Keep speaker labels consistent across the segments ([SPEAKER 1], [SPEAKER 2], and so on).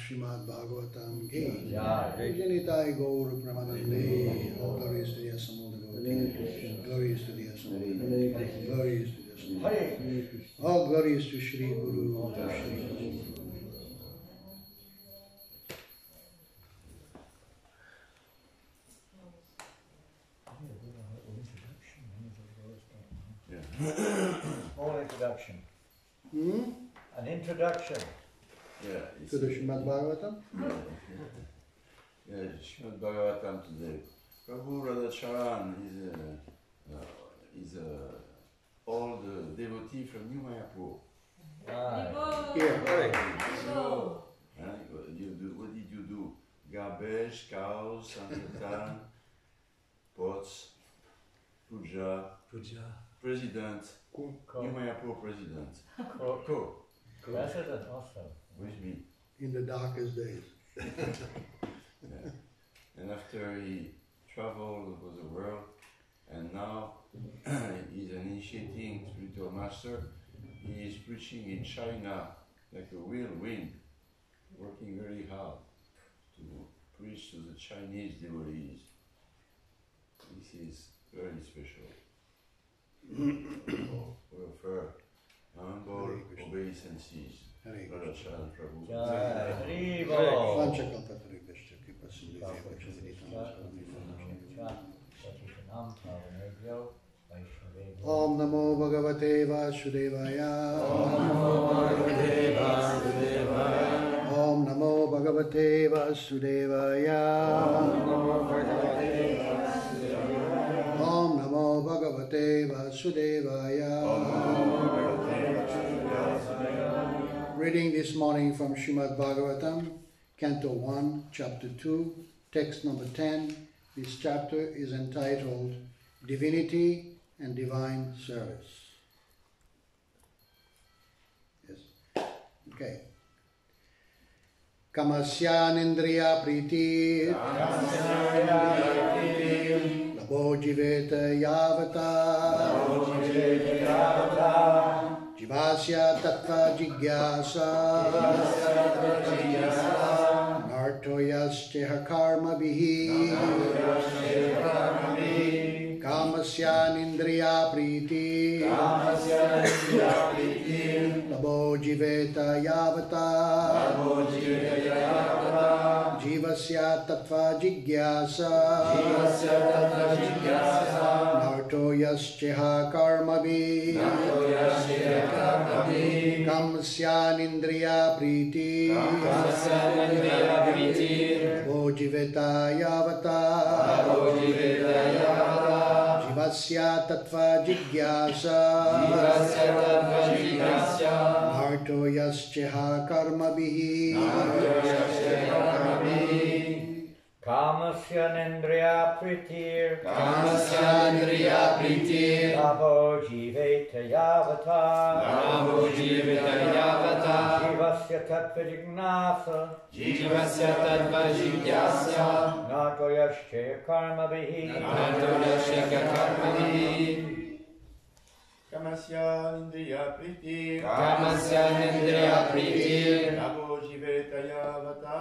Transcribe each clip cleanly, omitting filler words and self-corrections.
[SPEAKER 1] Srimad Bhagavatam Ki Janitai Gaur Pramanande. All glories to the Asamoda Gautama. Glories to the Asamoda. Glories to the Asamoda. All glories to Shri Guru.
[SPEAKER 2] Small introduction. An introduction.
[SPEAKER 3] Yeah,
[SPEAKER 1] To the Srimad Bhagavatam?
[SPEAKER 3] Yeah, Srimad Bhagavatam today. Prabhu Radha Charan is a old devotee from New Mayapur. What did you do? Garbage, cows, Sankirtan, pots, puja, president, New Mayapur president. Cool.
[SPEAKER 2] President also.
[SPEAKER 3] With me.
[SPEAKER 1] In the darkest days.
[SPEAKER 3] Yeah. And after he traveled over the world, and now he's an initiating spiritual master, he is preaching in China like a whirlwind, working very hard to preach to the Chinese devotees. This is very special. We offer humble obeisances. Radha Charan Prabhu.
[SPEAKER 1] Om Namo Bhagavate Vasudevaya. Om Namo Bhagavate Bhagavate Vasudevaya. Om Namo Bhagavate Vasudevaya. Reading this morning from Srimad Bhagavatam, Canto 1, Chapter 2, text number 10. This chapter is entitled Divinity and Divine Service. Yes. Okay. Kamasyanindriya priti Labo jiveta yavata Jivasya tattva jigyasa Nartoyascha karma bihi Kamasyanindriya priti Labo jiveta yavata Jivasya tattva jigyasa Nartoyascha karma bihi Kamasyanindriya priti Labo jiveta yavata Jivasya tattva jigyasa Nartoyascha karma bihi
[SPEAKER 2] Kamasyanindriya pritir Labo jiveta yavata Jivasya tattva jignasa Nartoyascha karma bihi
[SPEAKER 3] Kamasyanindriya priti Labo jiveta yavata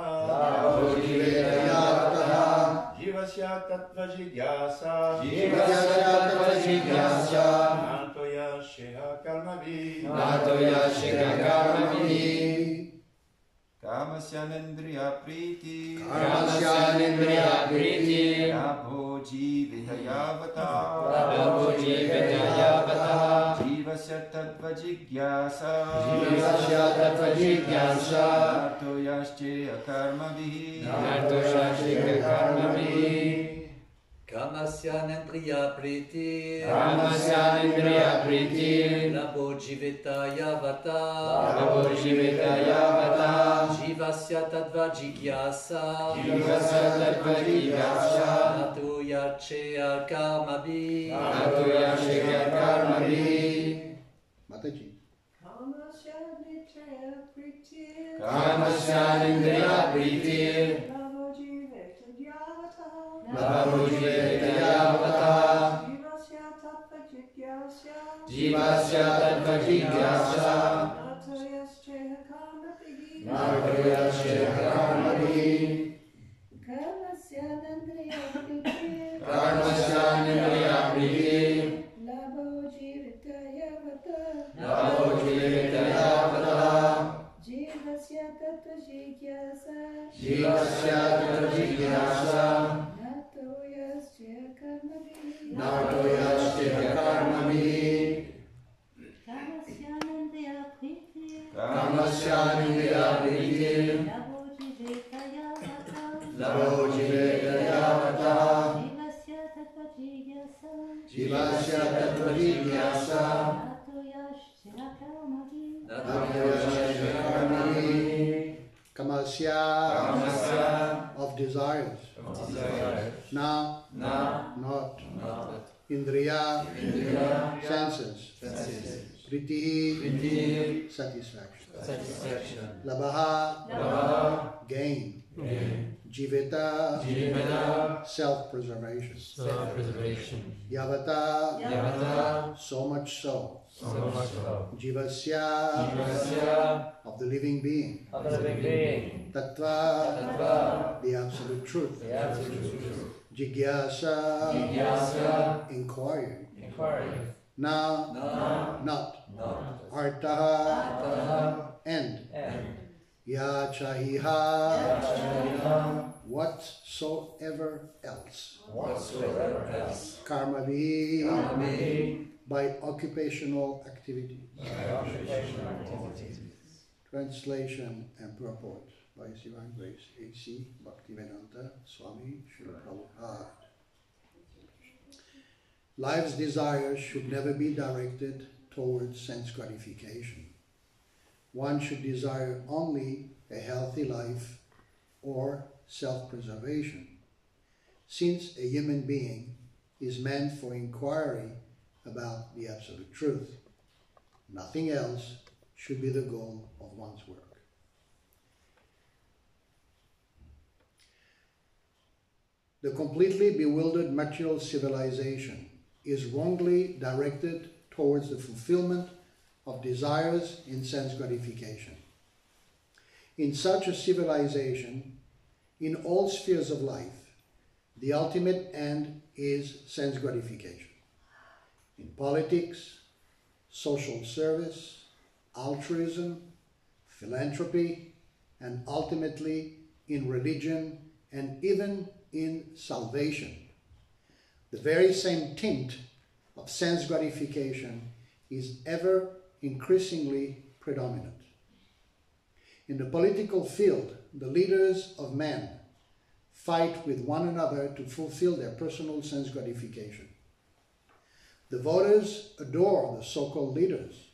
[SPEAKER 3] Jivasya tattva jigyasa Nartoyascha karma bihi Kamasyanindriya priti Labo jiveta yavata Jivasya tattva jigyasa Nartoyascha karma bihi
[SPEAKER 4] Kamasyanindriya priti Labo jiveta yavata Jivasya tattva jigyasa Nartoyascha karma bihi
[SPEAKER 1] Mataji.
[SPEAKER 4] Kamasyanindriya priti Labo jiveta yavata Jivasya tattva jigyasa Nartoyascha karma bihi Kamasyanindriya priti Labo jiveta yavata Jivasya tattva jigyasa Nartoyascha karma bihi Kamasyanindriya priti Labo jiveta yavata Jivasya tattva jigyasa Nartoyascha karma bihi
[SPEAKER 1] Kamasya of desires. Na, not. Indriya, senses. Priti, satisfaction. Labaha, gain. Jiveta, self-preservation. Yavata, so much so. Jivasya, of the living being. Tattva, the absolute truth. Jigyasa, inquiry. Na, not. Artaha, end. Ya chahiha, whatsoever else. Karma bihi, by occupational activity. Translation and purport. by His Divine Grace, A.C. Bhaktivedanta Swami Srila Prabhupada. Life's desires should never be directed towards sense gratification. One should desire only a healthy life or self-preservation, since a human being is meant for inquiry about the absolute truth. Nothing else should be the goal of one's work. The completely bewildered material civilization is wrongly directed towards the fulfillment of desires in sense gratification. In such a civilization, in all spheres of life, the ultimate end is sense gratification. In politics, social service, altruism, philanthropy, and ultimately in religion and even in salvation, the very same tint of sense gratification is ever increasingly predominant. In the political field, the leaders of men fight with one another to fulfill their personal sense gratification. The voters adore the so-called leaders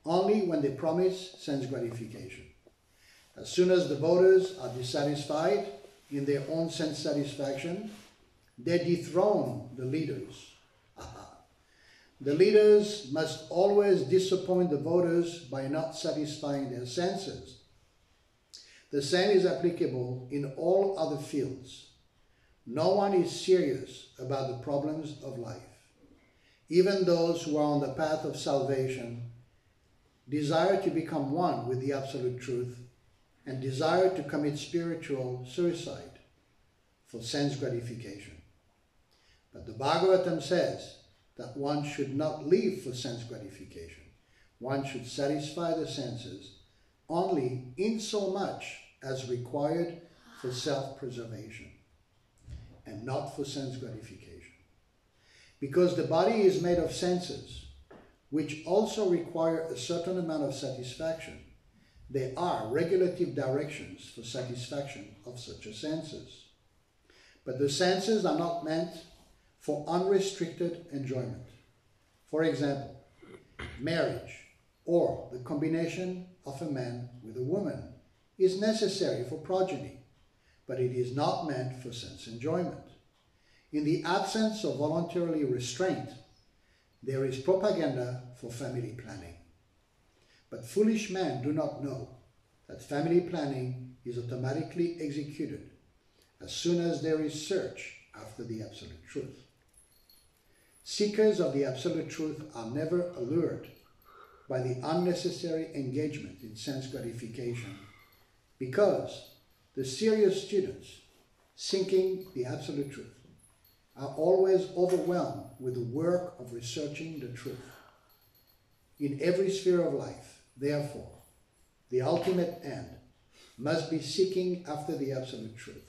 [SPEAKER 1] only when they promise sense gratification. As soon as the voters are dissatisfied in their own sense satisfaction, they dethrone the leaders. The leaders must always disappoint the voters by not satisfying their senses. The same is applicable in all other fields. No one is serious about the problems of life. Even those who are on the path of salvation desire to become one with the absolute truth and desire to commit spiritual suicide for sense gratification. But the Bhagavatam says that one should not live for sense gratification. One should satisfy the senses only in so much as required for self-preservation and not for sense gratification. Because the body is made of senses, which also require a certain amount of satisfaction, there are regulative directions for satisfaction of such a senses. But the senses are not meant for unrestricted enjoyment. For example, marriage or the combination of a man with a woman is necessary for progeny, but it is not meant for sense enjoyment. In the absence of voluntarily restraint, there is propaganda for family planning. But foolish men do not know that family planning is automatically executed as soon as there is search after the absolute truth. Seekers of the absolute truth are never allured by the unnecessary engagement in sense gratification, because the serious students seeking the absolute truth are always overwhelmed with the work of researching the truth. In every sphere of life, therefore, the ultimate end must be seeking after the absolute truth.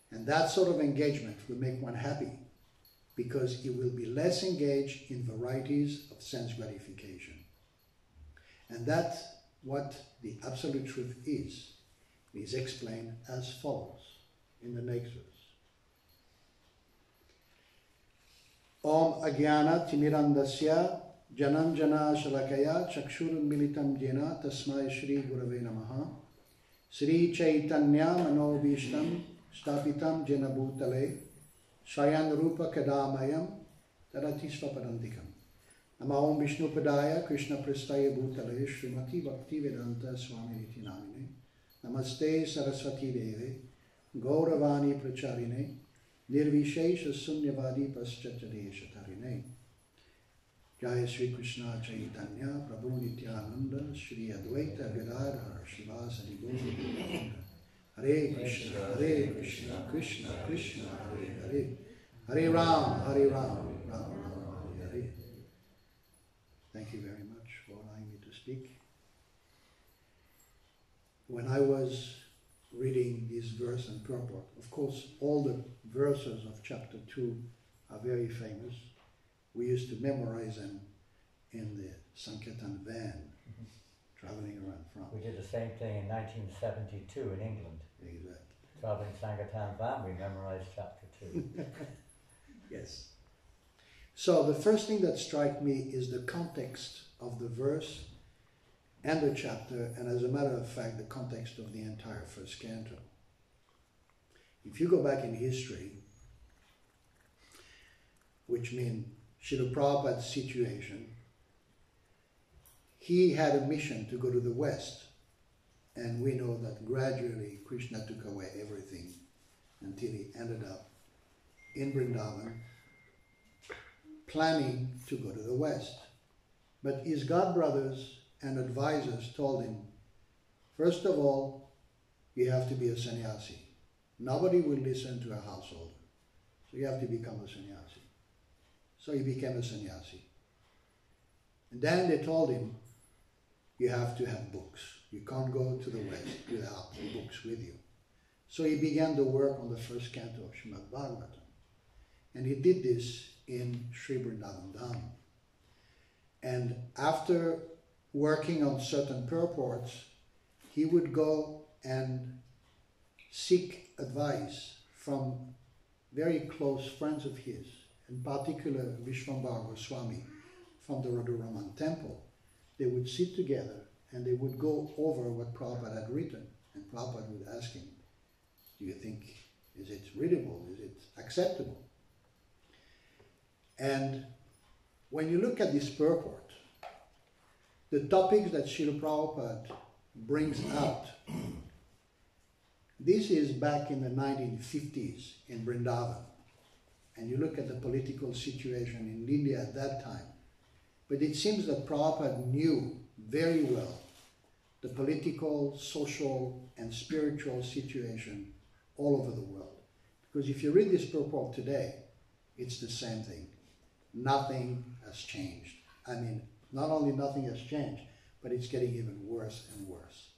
[SPEAKER 1] And that sort of engagement will make one happy, because it will be less engaged in varieties of sense gratification. And that's what the absolute truth is. It is explained as follows in the next verse. Om Agyana Timirandasya Janam Jana Shalakaya Chakshurun Militam Jena Tasmai Shri Gurave Namaha Sri Chaitanya Manobishtam Stapitam Jena Bhutale Shayan Rupa Kadamayam Tadatisvapadantikam Nama Om Vishnu Padaya Krishna Prestaya Bhutale Srimati Bhaktivedanta Swami Niti Namine Namaste Saraswati Deve Gauravani Pracharine Nirvishesha Sunyavadi Paschatadesha Tarine Jaya Sri Krishna Chaitanya Prabhu Nityananda Shri Advaita Gadadhar Shivasadi Gaura Hare Krishna Krishna Krishna Hare Hare Hare Ram Ram Ram Hare Hare. Thank you very much for allowing me to speak. When I was reading this verse and purport, of course all the verses of chapter 2 are very famous. We used to memorize them in the Sankirtan van, traveling around France.
[SPEAKER 2] We did the same thing in 1972 in England.
[SPEAKER 1] Exactly.
[SPEAKER 2] Traveling Sankirtan Van, we memorized chapter 2.
[SPEAKER 1] Yes. So the first thing that strikes me is the context of the verse and the chapter, and as a matter of fact, the context of the entire first canto. If you go back in history, which means Srila Prabhupada's situation, he had a mission to go to the West, and we know that gradually Krishna took away everything until he ended up in Vrindavan, planning to go to the West. But his god brothers and advisors told him, first of all, you have to be a sannyasi. Nobody will listen to a householder, so you have to become a sannyasi. So he became a sannyasi. And then they told him, you have to have books. You can't go to the West without books with you. So he began the work on the first canto of Srimad Bhagavatam. And he did this in Sri Vrindavan Dham. And after working on certain purports, he would go and seek advice from very close friends of his, in particular Vishwambara Goswami from the Radharaman temple. They would sit together and they would go over what Prabhupada had written. And Prabhupada would ask him, do you think, is it readable? Is it acceptable? And when you look at this purport, the topics that Srila Prabhupada brings out, this is back in the 1950s in Vrindavan. And you look at the political situation in India at that time. But it seems that Prabhupada knew very well the political, social, and spiritual situation all over the world. Because if you read this purport today, it's the same thing. Nothing has changed. I mean, not only nothing has changed, but it's getting even worse and worse.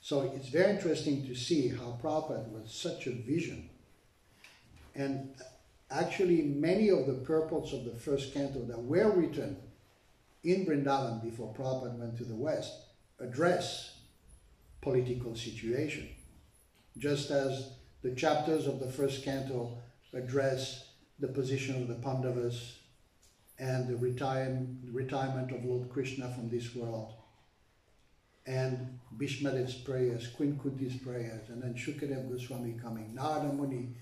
[SPEAKER 1] So it's very interesting to see how Prabhupada was such a vision. And actually, many of the purports of the first canto that were written in Vrindavan before Prabhupada went to the West address political situation, just as the chapters of the first canto address the position of the Pandavas and the retirement of Lord Krishna from this world, and Bhishmadev's prayers, Queen Kunti's prayers, and then Shukadev Goswami coming, Narada Muni.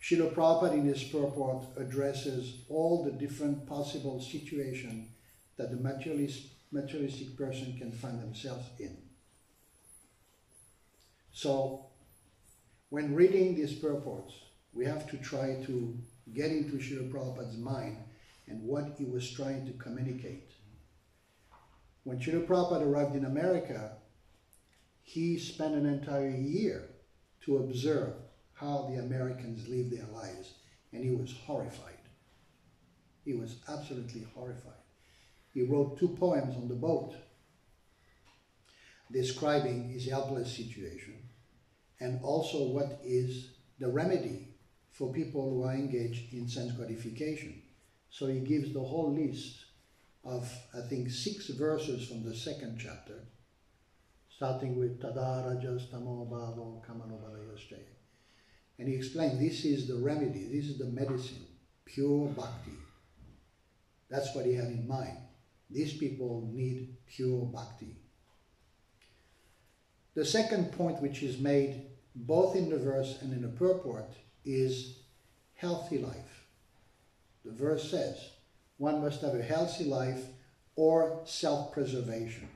[SPEAKER 1] Srila Prabhupada in his purport addresses all the different possible situations that the materialistic person can find themselves in. So, when reading these purports, we have to try to get into Srila Prabhupada's mind and what he was trying to communicate. When Srila Prabhupada arrived in America, he spent an entire year to observe how the Americans live their lives, and he was horrified. He was absolutely horrified. He wrote 2 poems on the boat describing his helpless situation and also what is the remedy for people who are engaged in sense gratification. So he gives the whole list of, I think, 6 verses from the 2nd chapter, starting with Tada Rajas Tamo Bhavo Kamano Balayasche. And he explained this is the remedy, this is the medicine, pure bhakti. That's what he had in mind. These people need pure bhakti. The second point which is made both in the verse and in the purport is healthy life. The verse says one must have a healthy life or self-preservation,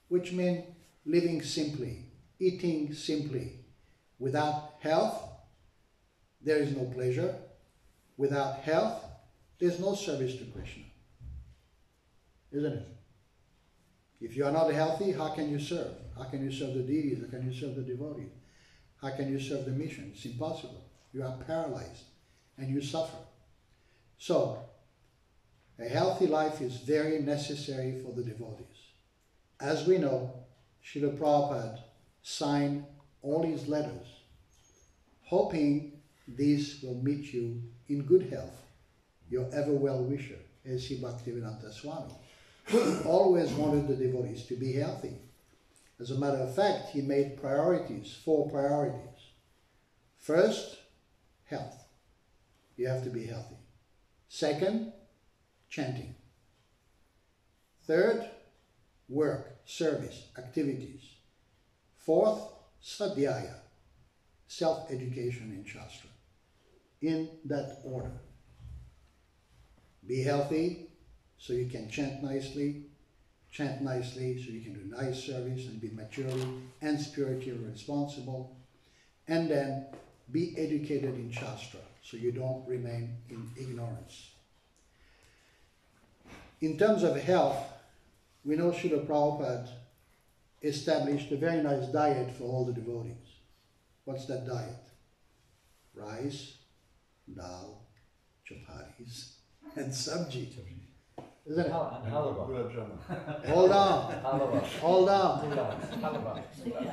[SPEAKER 1] which means living simply, eating simply. Without health, there is no pleasure. Without health, there's no service to Krishna. Isn't it? If you are not healthy, how can you serve? How can you serve the deities? How can you serve the devotees? How can you serve the mission? It's impossible. You are paralyzed and you suffer. So, a healthy life is very necessary for the devotees. As we know, Srila Prabhupada signed all his letters, hoping this will meet you in good health, your ever well-wisher, A.C. Bhaktivedanta Swami. always wanted the devotees to be healthy. As a matter of fact, he made priorities, 4 priorities. First, health. You have to be healthy. Second, chanting. Third, work, service, activities. Fourth, sadhyaya, self-education in Shastra. In that order. Be healthy so you can chant nicely so you can do nice service and be maturely and spiritually responsible. And then be educated in Shastra so you don't remain in ignorance. In terms of health, we know Srila Prabhupada established a very nice diet for all the devotees. What's that diet? Rice, dal, chapatis, and sabji. Isn't it?
[SPEAKER 2] And halava.
[SPEAKER 1] Hold on.
[SPEAKER 2] Halava.
[SPEAKER 1] Hold on.
[SPEAKER 2] Halava.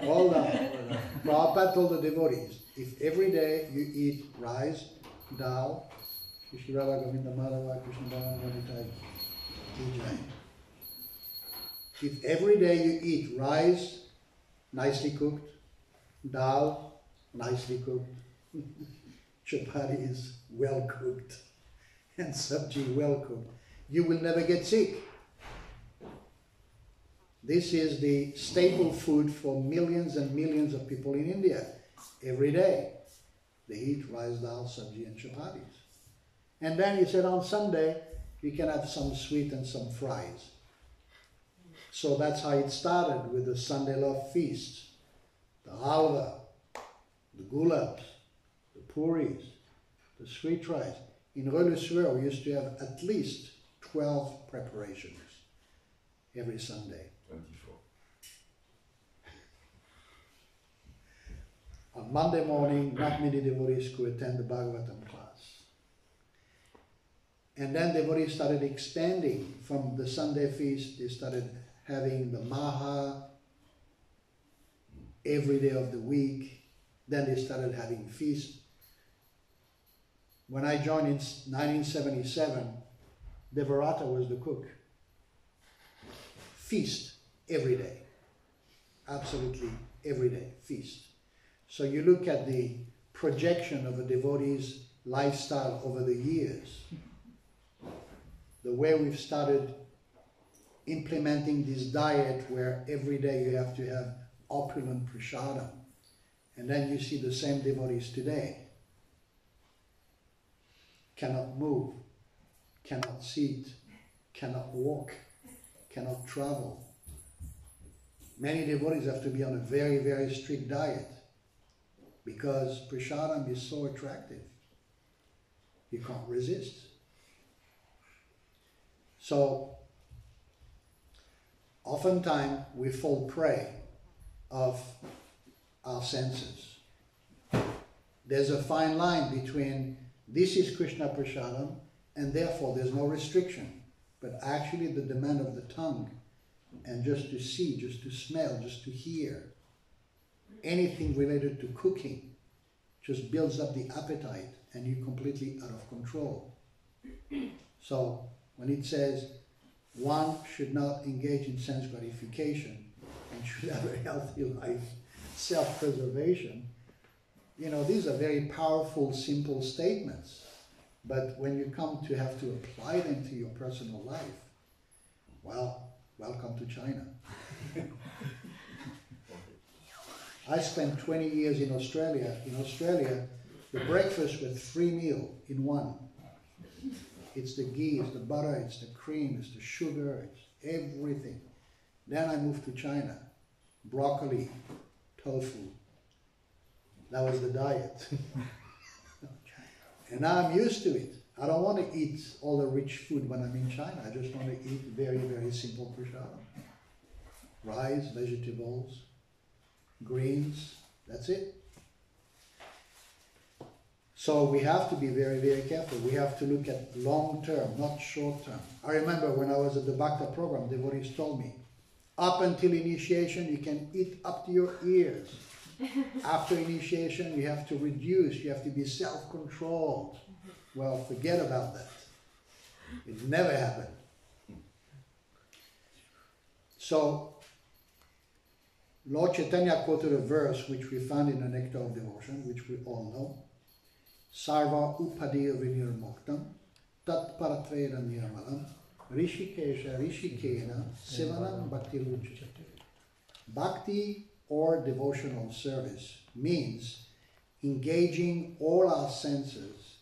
[SPEAKER 1] Hold on. Prabhupada told the devotees, if every day you eat rice, dal, Krishna Radha Govinda Madhava, Krishna Bhavan, if every day you eat rice, nicely cooked, dal, nicely cooked, chapatis, well cooked, and sabji, well cooked, you will never get sick. This is the staple food for millions and millions of people in India. Every day they eat rice, dal, sabji and chapatis. And then he said on Sunday you can have some sweet and some fries. So that's how it started with the Sunday Love Feast. The halva, the gulaps, the puris, the sweet rice. In Relais-sur-Eure we used to have at least 12 preparations every Sunday.
[SPEAKER 3] 24.
[SPEAKER 1] On Monday morning, not many devotees could attend the Bhagavatam class. And then devotees started expanding from the Sunday feast. They started having the Maha every day of the week. Then they started having feast. When I joined in 1977, Devarata was the cook. Feast every day. Absolutely every day, feast. So you look at the projection of a devotee's lifestyle over the years, the way we've started implementing this diet where every day you have to have opulent prasadam, and then you see the same devotees today. Cannot move, cannot sit, cannot walk, cannot travel. Many devotees have to be on a very, very strict diet because prasadam is so attractive. You can't resist. So, oftentimes we fall prey of our senses. There's a fine line between this is Krishna prasadam and therefore there's no restriction, but actually the demand of the tongue and just to see, just to smell, just to hear, anything related to cooking just builds up the appetite and you're completely out of control. So when it says one should not engage in sense gratification and should have a healthy life, self-preservation, you know, these are very powerful, simple statements. But when you come to have to apply them to your personal life, well, welcome to China. I spent 20 years in Australia. In Australia, the breakfast was 3 meals in one. It's the ghee, it's the butter, it's the cream, it's the sugar, it's everything. Then I moved to China. Broccoli, tofu. That was the diet. And now I'm used to it. I don't want to eat all the rich food when I'm in China. I just want to eat very, very simple prasadam. Rice, vegetables, greens, that's it. So we have to be very, very careful. We have to look at long term, not short term. I remember when I was at the Bhakta program, devotees told me, up until initiation you can eat up to your ears. After initiation you have to reduce, you have to be self-controlled. Well, forget about that. It never happened. So, Lord Chaitanya quoted a verse which we find in the Nectar of Devotion, which we all know. Sarva upadiya vinirmuktam tat paratveda nirmalam rishikesha rishikena sivanam bhakti ruchate. Bhakti or devotional service means engaging all our senses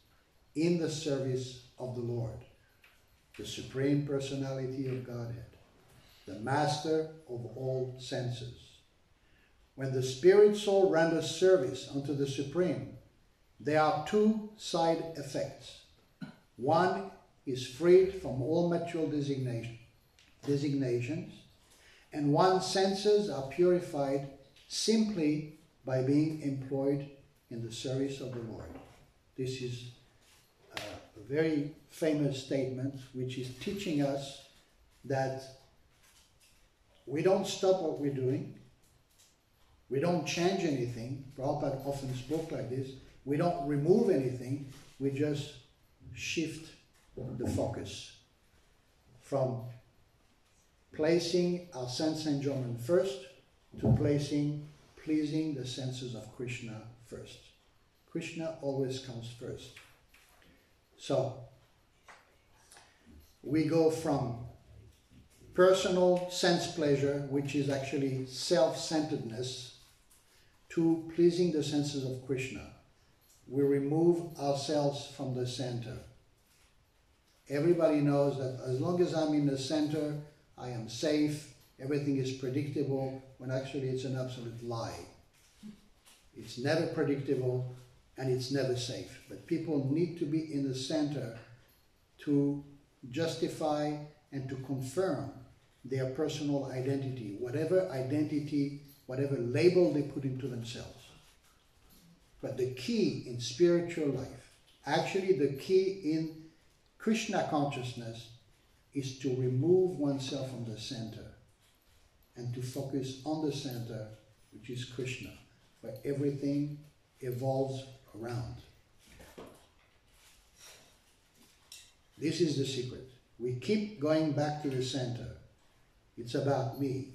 [SPEAKER 1] in the service of the Lord, the Supreme Personality of Godhead, the Master of all senses. When the spirit soul renders service unto the Supreme, there are two side effects. One is freed from all material designations, and one's senses are purified simply by being employed in the service of the Lord. This is a very famous statement which is teaching us that we don't stop what we're doing. We don't change anything. Prabhupada often spoke like this. We don't remove anything. We just shift the focus from placing our sense enjoyment first to pleasing the senses of Krishna first. Krishna always comes first. So, we go from personal sense pleasure, which is actually self-centeredness, to pleasing the senses of Krishna. We remove ourselves from the center. Everybody knows that as long as I'm in the center, I am safe, everything is predictable, when actually it's an absolute lie. It's never predictable and it's never safe. But people need to be in the center to justify and to confirm their personal identity, whatever label they put into themselves. But the key in spiritual life, actually the key in Krishna consciousness, is to remove oneself from the center and to focus on the center, which is Krishna, where everything evolves around. This is the secret. We keep going back to the center. It's about me.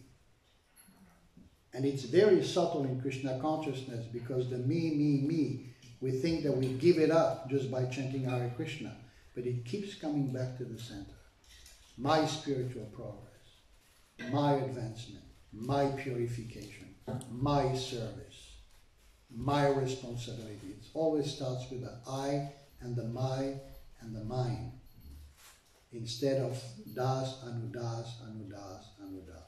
[SPEAKER 1] And it's very subtle in Krishna consciousness because the me, we think that we give it up just by chanting Hare Krishna. But it keeps coming back to the center. My spiritual progress, my advancement, my purification, my service, my responsibility. It always starts with the I and the my and the mine, instead of das, anudas, anudas, anudas.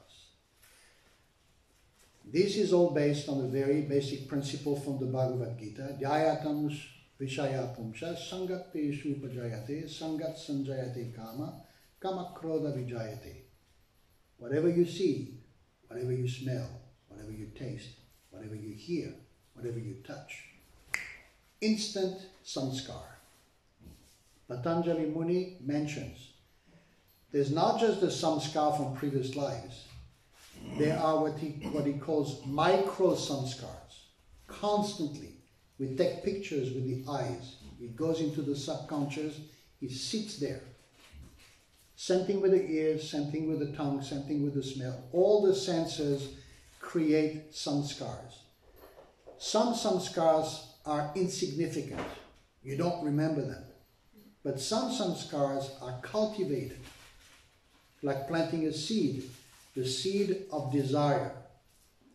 [SPEAKER 1] This is all based on a very basic principle from the Bhagavad Gita. Dhyayatam vishaya pumsha sangat teshu upajayate sangat sanjayate kama kama krodha vijayate. Whatever you see, whatever you smell, whatever you taste, whatever you hear, whatever you touch, instant samskar. Patanjali Muni mentions there's not just the samskar from previous lives. There are what he calls micro samskars. Constantly, we take pictures with the eyes. It goes into the subconscious. It sits there. Same thing with the ears, same thing with the tongue, same thing with the smell. All the senses create samskars. Some samskars are insignificant. You don't remember them. But some samskars are cultivated, like planting a seed, the seed of desire.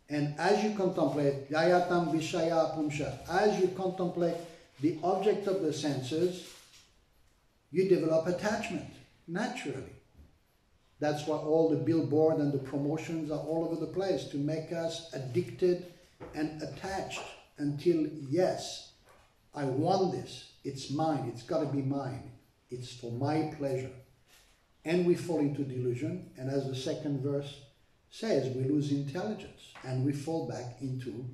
[SPEAKER 1] And as you contemplate, Dhyayatam Vishaya Pumsha, as you contemplate the object of the senses, you develop attachment, naturally. That's why all the billboards and the promotions are all over the place, to make us addicted and attached until, yes, I want this, it's mine, it's got to be mine, it's for my pleasure. And we fall into delusion, and as the second verse says, we lose intelligence, and we fall back into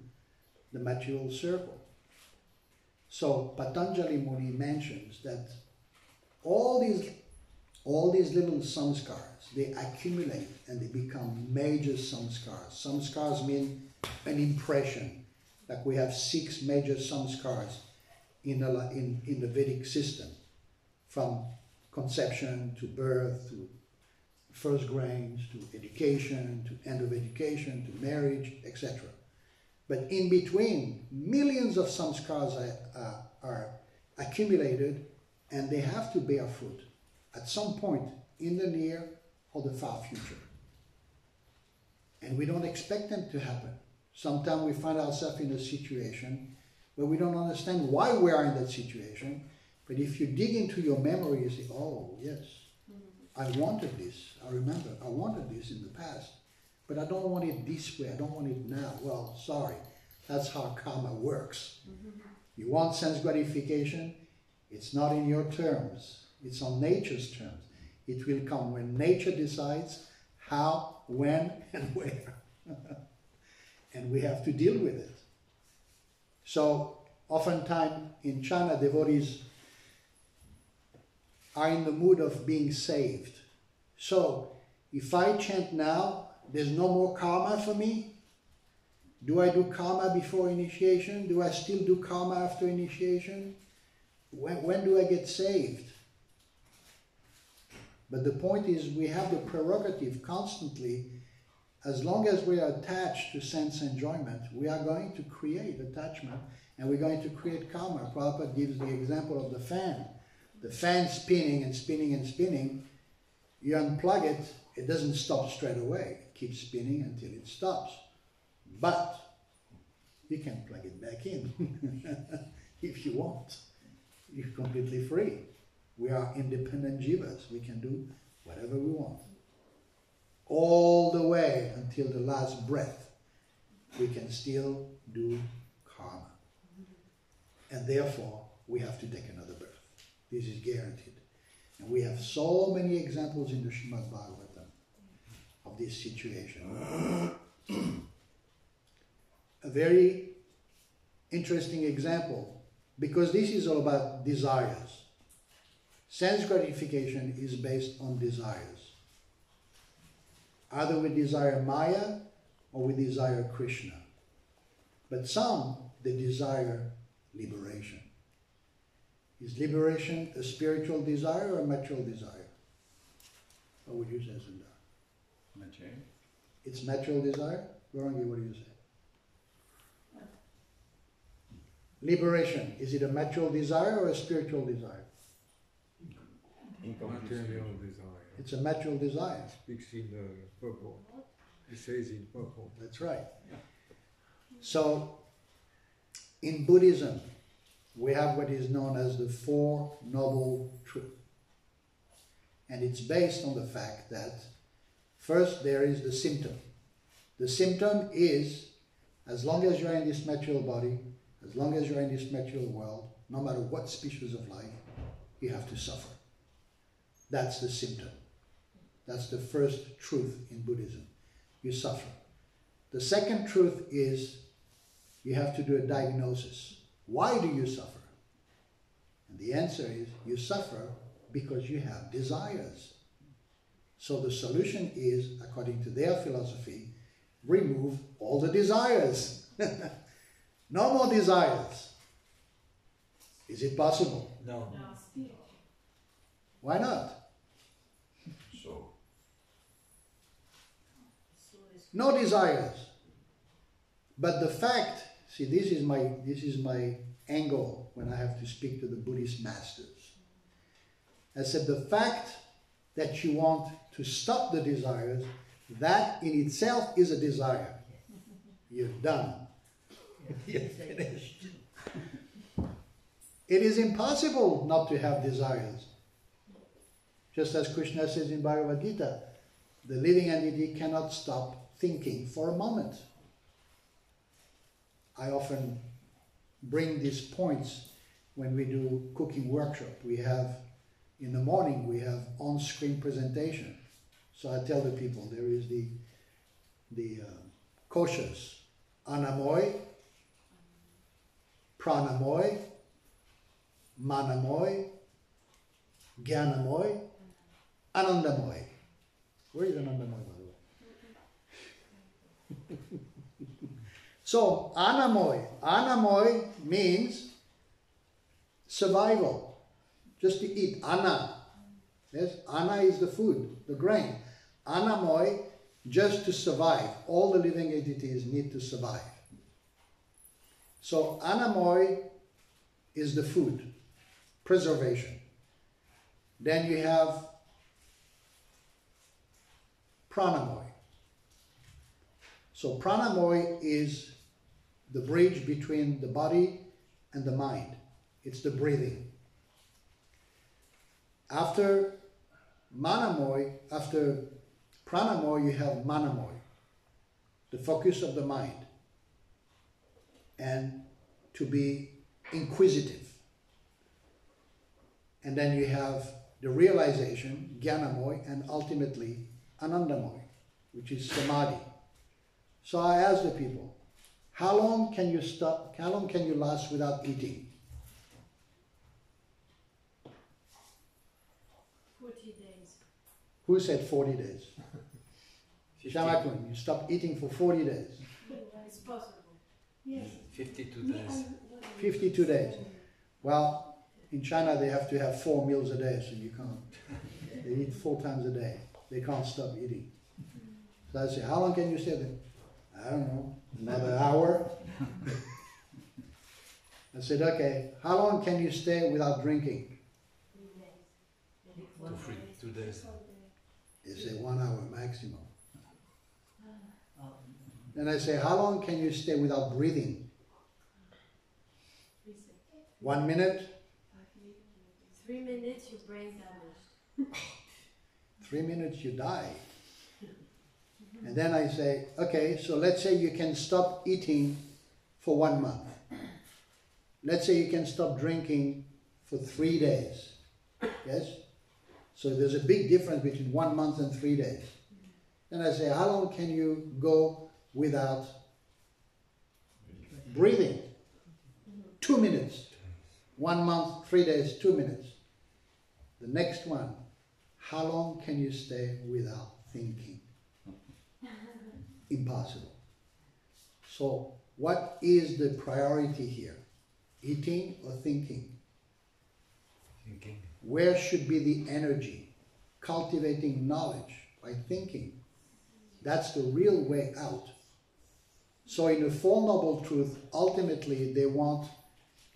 [SPEAKER 1] the material circle. So Patanjali Muni mentions that all these little samskars, they accumulate and they become major samskars. Samskars mean an impression. Like we have 6 major samskars in the Vedic system, from conception to birth to first grains, to education, to end of education, to marriage, etc. But in between, millions of samskaras are accumulated, and they have to bear fruit at some point in the near or the far future. And we don't expect them to happen. Sometimes we find ourselves in a situation where we don't understand why we are in that situation. But if you dig into your memory, you say, oh, yes, I wanted this. I remember, I wanted this in the past. But I don't want it this way. I don't want it now. Well, sorry. That's how karma works. You want sense gratification? It's not in your terms. It's on nature's terms. It will come when nature decides how, when, and where. And we have to deal with it. So, oftentimes in China, devotees are in the mood of being saved. So, if I chant now, there's no more karma for me? Do I do karma before initiation? Do I still do karma after initiation? When do I get saved? But the point is, we have the prerogative constantly, as long as we are attached to sense enjoyment, we are going to create attachment, and we're going to create karma. Prabhupada gives the example of the fan. The fan spinning and spinning and spinning, you unplug it, it doesn't stop straight away. It keeps spinning until it stops. But you can plug it back in if you want. You're completely free. We are independent jivas. We can do whatever we want. All the way until the last breath, we can still do karma. And therefore, we have to take another birth. This is guaranteed. And we have so many examples in the Srimad Bhagavatam of this situation. A very interesting example, because this is all about desires. Sense gratification is based on desires. Either we desire Maya or we desire Krishna. But some, they desire liberation. Is liberation a spiritual desire or a material desire? What would you say, Sundar?
[SPEAKER 3] Material.
[SPEAKER 1] It's material desire? Gorangi, what do you say? Liberation, is it a material desire or a spiritual desire?
[SPEAKER 5] Material desire.
[SPEAKER 1] It's a material desire.
[SPEAKER 5] It speaks in the purple. It says in purple.
[SPEAKER 1] That's right. So, in Buddhism, we have what is known as the Four Noble Truths. And it's based on the fact that first there is the symptom. The symptom is, as long as you're in this material body, as long as you're in this material world, no matter what species of life, you have to suffer. That's the symptom. That's the first truth in Buddhism. You suffer. The second truth is you have to do a diagnosis. Why do you suffer? And the answer is you suffer because you have desires. So the solution is, according to their philosophy, remove all the desires. No more desires. Is it possible?
[SPEAKER 2] No.
[SPEAKER 1] Why not?
[SPEAKER 3] So,
[SPEAKER 1] No desires. But the fact, see, this is my angle when I have to speak to the Buddhist masters. I said the fact that you want to stop the desires, that in itself is a desire. You're done. You're finished. It is impossible not to have desires. Just as Krishna says in Bhagavad Gita, the living entity cannot stop thinking for a moment. I often bring these points when we do cooking workshop. We have, in the morning, we have on-screen presentation. So I tell the people, there is the koshas, anamoy, pranamoy, manamoy, gyanamoy, anandamoy. Where is anandamoy, by the way? So, anamoy means survival, just to eat, anna. Yes, anna is the food, the grain. Anamoy, just to survive. All the living entities need to survive. So anamoy is the food, preservation. Then you have pranamoy. So pranamoy is the bridge between the body and the mind. It's the breathing. After manamoy, after pranamoy, you have manamoy, the focus of the mind, and to be inquisitive. And then you have the realization, jnanamoy, and ultimately anandamoy, which is samadhi. So I ask the people, how long can you stop, how long can you last without eating?
[SPEAKER 6] 40 days.
[SPEAKER 1] Who said 40 days? Shamakun, you stop eating for 40 days.
[SPEAKER 6] It's possible.
[SPEAKER 7] Yes.
[SPEAKER 5] 52 days.
[SPEAKER 1] 52 days. Well, in China they have to have 4 meals a day, so you can't. They eat 4 times a day. They can't stop eating. So I say, how long can you stay there? I don't know, another hour? I said, okay, how long can you stay without drinking?
[SPEAKER 5] 2 days.
[SPEAKER 1] They say 1 hour maximum. Then I say, how long can you stay without breathing? 1 minute?
[SPEAKER 6] 3 minutes, your brain damaged.
[SPEAKER 1] 3 minutes, you die. And then I say, okay, so let's say you can stop eating for 1 month. Let's say you can stop drinking for 3 days. Yes? So there's a big difference between 1 month and 3 days. Then I say, how long can you go without breathing? 2 minutes. 1 month, 3 days, 2 minutes. The next one, how long can you stay without thinking? Impossible. So what is the priority here? Eating or thinking?
[SPEAKER 5] Thinking.
[SPEAKER 1] Where should be the energy? Cultivating knowledge by thinking. That's the real way out. So in the Four Noble Truth, ultimately they want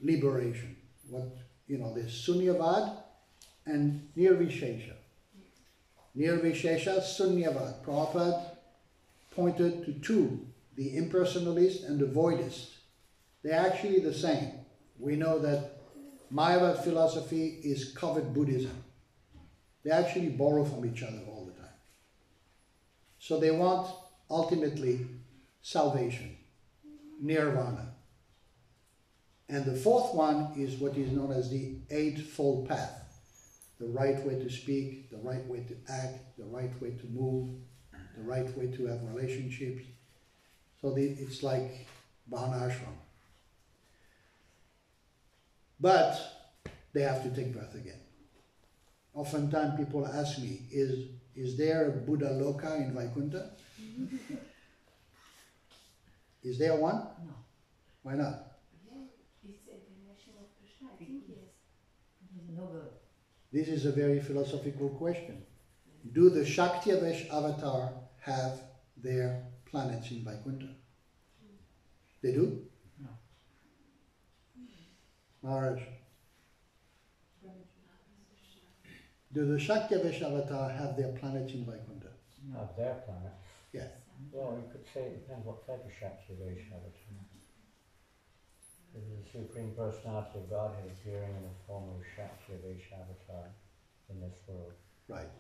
[SPEAKER 1] liberation. There's Sunyavad and Nirvishesha. Nirvishesha, Sunyavad. Prabhupada pointed to 2, the impersonalist and the voidist. They're actually the same. We know that Mayavad philosophy is covered Buddhism. They actually borrow from each other all the time. So they want, ultimately, salvation, nirvana. And the 4th one is what is known as the Eightfold Path. The right way to speak, the right way to act, the right way to move, the right way to have relationships. So it's like Varnashram. But they have to take birth again. Oftentimes people ask me, is there a Buddha Loka in Vaikuntha? Is there one?
[SPEAKER 7] No.
[SPEAKER 1] Why not?
[SPEAKER 6] It's a generation of Krishna, I think yes.
[SPEAKER 7] No good.
[SPEAKER 1] This is a very philosophical question. Do the Shaktiavesh avatar have their planets in Vaikuntha? They do?
[SPEAKER 7] No.
[SPEAKER 1] Maharaj. Do the Shaktiavesh avatar have their planets in Vaikuntha?
[SPEAKER 2] No, their planet.
[SPEAKER 1] Yeah.
[SPEAKER 2] Well, you could say it depends what type of Shakti they have. There's the Supreme Personality of Godhead appearing in the form of Shakti avatar in this world.
[SPEAKER 1] Right.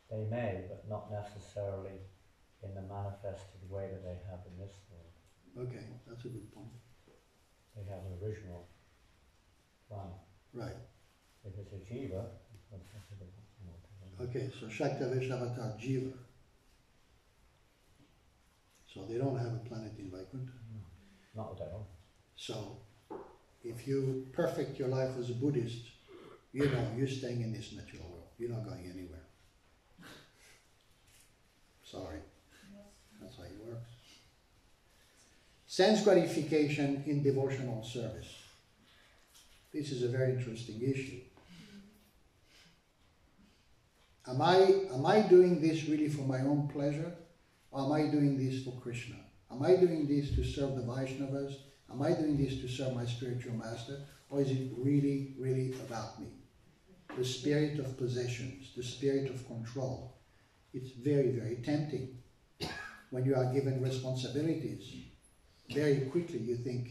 [SPEAKER 2] They may, but not necessarily in the manifested way that they have in this world.
[SPEAKER 1] Okay, that's a good point.
[SPEAKER 2] They have an original planet.
[SPEAKER 1] Right.
[SPEAKER 2] If it's a jiva,
[SPEAKER 1] Okay, so Shaktiavesh avatar Jiva. So they don't have a planet in Vaikuntha.
[SPEAKER 2] not at all.
[SPEAKER 1] So if you perfect your life as a Buddhist, you're staying in this material world. You're not going anywhere. Sorry. That's how it works. Sense gratification in devotional service. This is a very interesting issue. Am I doing this really for my own pleasure? Or am I doing this for Krishna? Am I doing this to serve the Vaishnavas? Am I doing this to serve my spiritual master? Or is it really, really about me? The spirit of possessions, the spirit of control. It's very, very tempting. When you are given responsibilities, very quickly you think,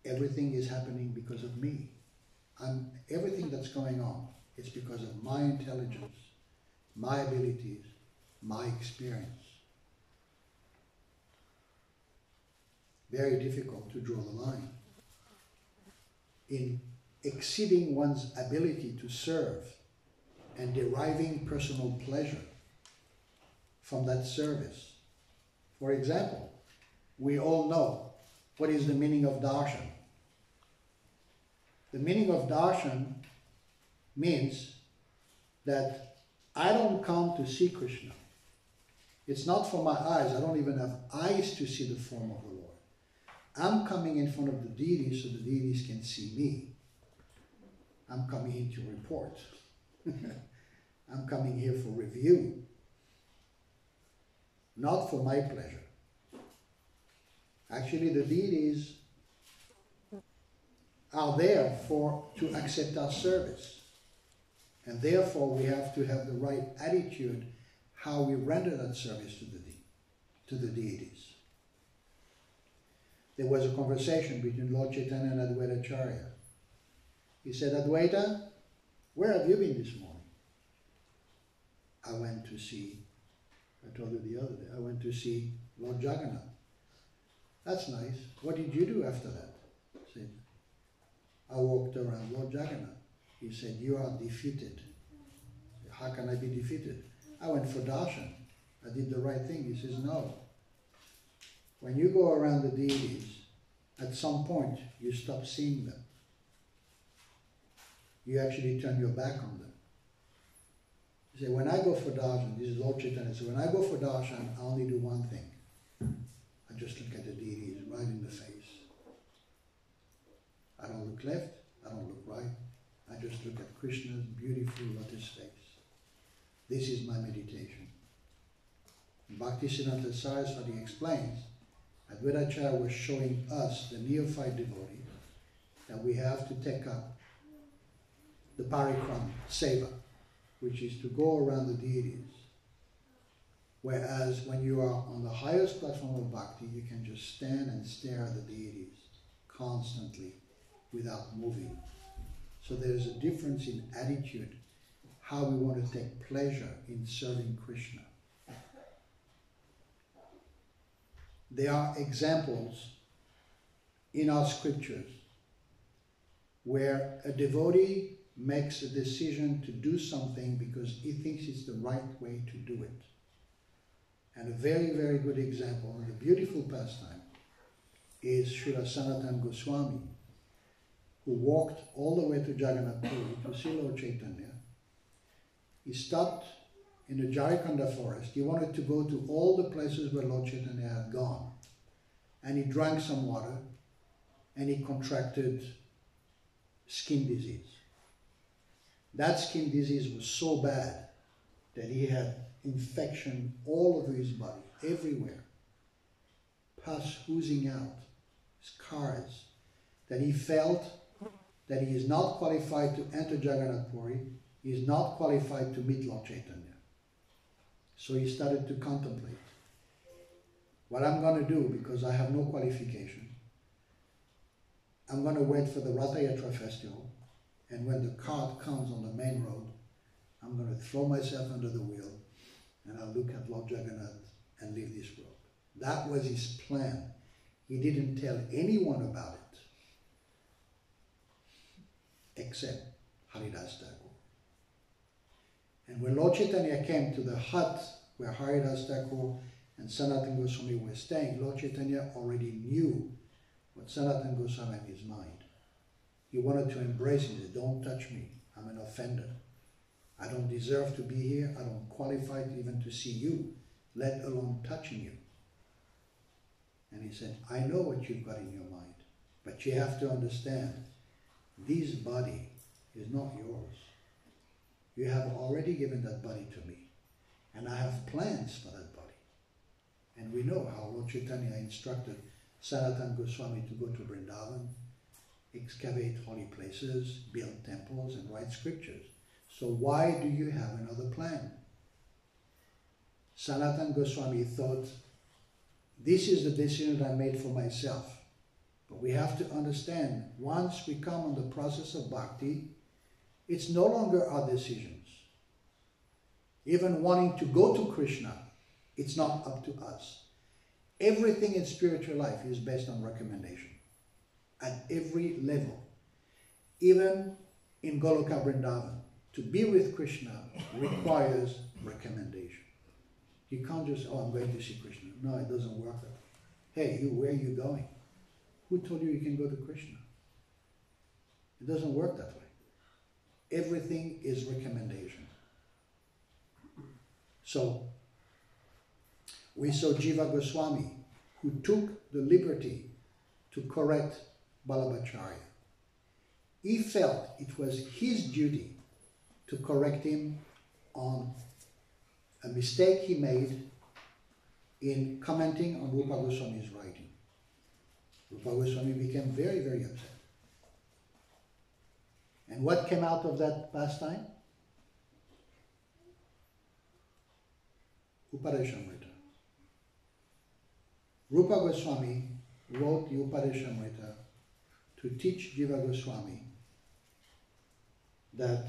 [SPEAKER 1] everything is happening because of me. Everything that's going on, it's because of my intelligence, my abilities, my experience. Very difficult to draw the line. In exceeding one's ability to serve and deriving personal pleasure from that service. For example, we all know what is the meaning of darshan. The meaning of darshan means that I don't come to see Krishna. It's not for my eyes. I don't even have eyes to see the form of the Lord. I'm coming in front of the deities so the deities can see me. I'm coming here to report. I'm coming here for review. Not for my pleasure. Actually, the deities are there to accept our service. And therefore, we have to have the right attitude how we render that service to the deities. There was a conversation between Lord Chaitanya and Advaita Acharya. He said, Advaita, where have you been this morning? I went to see, I told you the other day, I went to see Lord Jagannath. That's nice. What did you do after that? I said, I walked around Lord Jagannath. He said, you are defeated. How can I be defeated? I went for darshan. I did the right thing. He says, no. When you go around the deities, at some point you stop seeing them. You actually turn your back on them. He said, when I go for darshan, this is Lord Chaitanya, so when I go for darshan, I only do one thing. I just look at the deities right in the face. I don't look left, I don't look right. I just look at Krishna's beautiful lotus face. This is my meditation. Bhaktisiddhanta Saraswati explains, Advaita Acharya was showing us, the neophyte devotee, that we have to take up the parikram, seva, which is to go around the deities. Whereas when you are on the highest platform of bhakti, you can just stand and stare at the deities constantly without moving. So there's a difference in attitude, how we want to take pleasure in serving Krishna. There are examples in our scriptures where a devotee makes a decision to do something because he thinks it's the right way to do it. And a very, very good example, and a beautiful pastime, is Srila Sanatana Goswami, who walked all the way to Jagannath Puri to see Lord Chaitanya. He stopped in the Jarikhanda forest. He wanted to go to all the places where Lord Chaitanya had gone. And he drank some water, and he contracted skin disease. That skin disease was so bad that he had infection all over his body, everywhere. Pus oozing out, scars, that he felt that he is not qualified to enter Jagannath Puri, he is not qualified to meet Lord Chaitanya. So he started to contemplate. What I'm going to do, because I have no qualification, I'm going to wait for the Ratha Yatra festival, and when the cart comes on the main road, I'm going to throw myself under the wheel, and I'll look at Lord Jagannath and leave this world. That was his plan. He didn't tell anyone about it, except Haridas Thakur. And when Lord Chaitanya came to the hut where Haridas Thakur and Sanatana Goswami were staying, Lord Chaitanya already knew what Sanatana Goswami had in his mind. He wanted to embrace him. He said, don't touch me. I'm an offender. I don't deserve to be here. I don't qualify even to see you, let alone touching you. And he said, I know what you've got in your mind, but you have to understand, this body is not yours. you have already given that body to me. And I have plans for that body. And we know how Lord Chaitanya instructed Sanatana Goswami to go to Vrindavan, excavate holy places, build temples, and write scriptures. So why do you have another plan? Sanatana Goswami thought, this is the decision I made for myself. But we have to understand, once we come on the process of bhakti, it's no longer our decisions. Even wanting to go to Krishna, it's not up to us. Everything in spiritual life is based on recommendation. At every level. Even in Goloka Vrindavan, to be with Krishna requires recommendation. You can't just, oh, I'm going to see Krishna. No, it doesn't work that way. Hey, you, where are you going? Who told you you can go to Krishna? It doesn't work that way. Everything is recommendation. So, we saw Jiva Goswami, who took the liberty to correct Balabhacharya. He felt it was his duty to correct him on a mistake he made in commenting on Rupa Goswami's writing. Rupa Goswami became very, very upset. And what came out of that pastime? Upadeshamrita. Rupa Goswami wrote the Upadeshamrita to teach Jiva Goswami that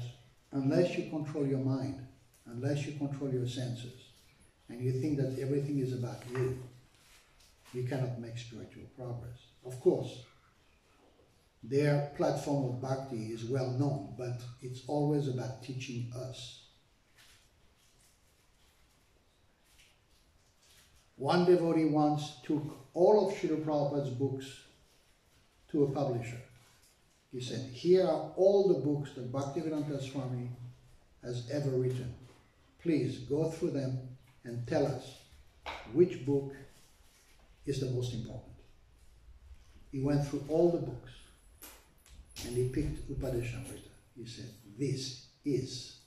[SPEAKER 1] unless you control your mind, unless you control your senses, and you think that everything is about you, you cannot make spiritual progress. Of course, their platform of bhakti is well known, but it's always about teaching us. One devotee once took all of Srila Prabhupada's books to a publisher. He said, here are all the books that Bhaktivedanta Swami has ever written. Please go through them and tell us which book is the most important. He went through all the books and he picked Upadeshamrita. He said, this is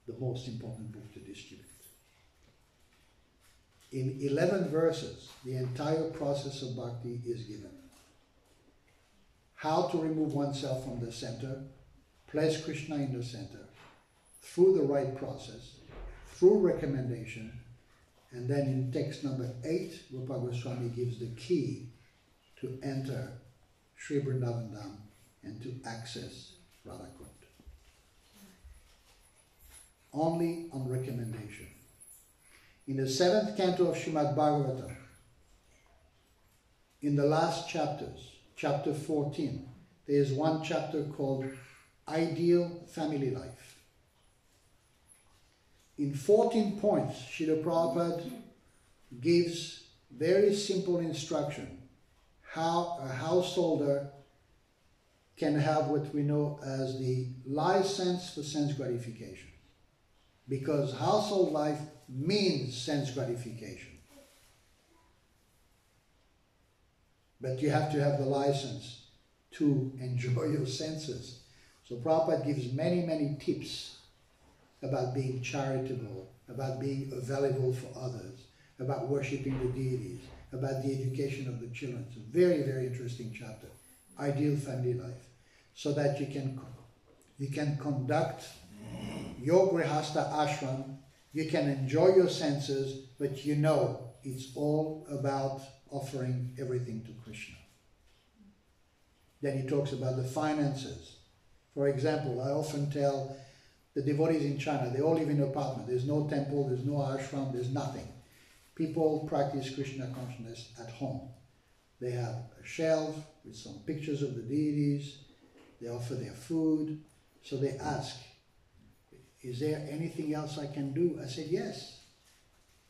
[SPEAKER 1] the most important book to distribute. In 11 verses, the entire process of bhakti is given. How to remove oneself from the center, place Krishna in the center, through the right process, through recommendation, and then in text number 8, Rupa Goswami gives the key to enter Sri Vrindavan Dham and to access Radha Kund. Only on recommendation. In the 7th canto of Srimad Bhagavatam, in the last chapters, chapter 14, there is one chapter called Ideal Family Life. In 14 points, Srila Prabhupada gives very simple instruction how a householder can have what we know as the license for sense gratification. Because household life means sense gratification. But you have to have the license to enjoy your senses. So Prabhupada gives many, many tips about being charitable, about being available for others, about worshipping the deities, about the education of the children. It's a very, very interesting chapter. Ideal family life. So that you can conduct your grihastha ashram, you can enjoy your senses, but you know it's all about offering everything to Krishna. Then he talks about the finances. For example, I often tell the devotees in China, they all live in an apartment. There's no temple, there's no ashram, there's nothing. People practice Krishna consciousness at home. They have a shelf with some pictures of the deities. They offer their food. So they ask, is there anything else I can do? I said, yes.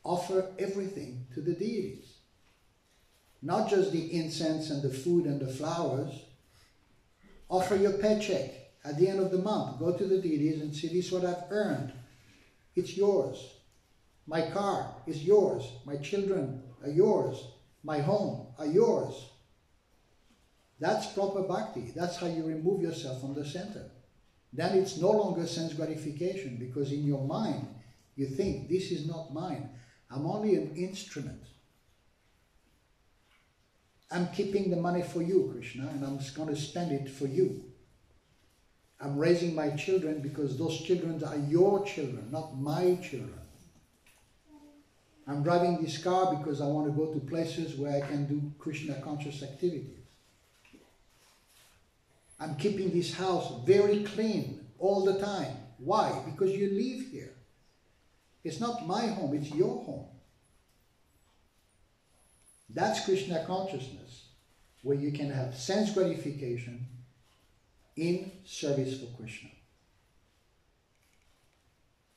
[SPEAKER 1] Offer everything to the deities. Not just the incense and the food and the flowers. Offer your paycheck at the end of the month. Go to the deities and say, this is what I've earned. It's yours. My car is yours. My children are yours. My home are yours. That's proper bhakti. That's how you remove yourself from the center. then it's no longer sense gratification, because in your mind you think, this is not mine. I'm only an instrument. I'm keeping the money for you, Krishna, and I'm just going to spend it for you. I'm raising my children because those children are your children, not my children. I'm driving this car because I want to go to places where I can do Krishna conscious activities. I'm keeping this house very clean all the time. Why? Because you live here. It's not my home, it's your home. That's Krishna consciousness, where you can have sense gratification in service for Krishna.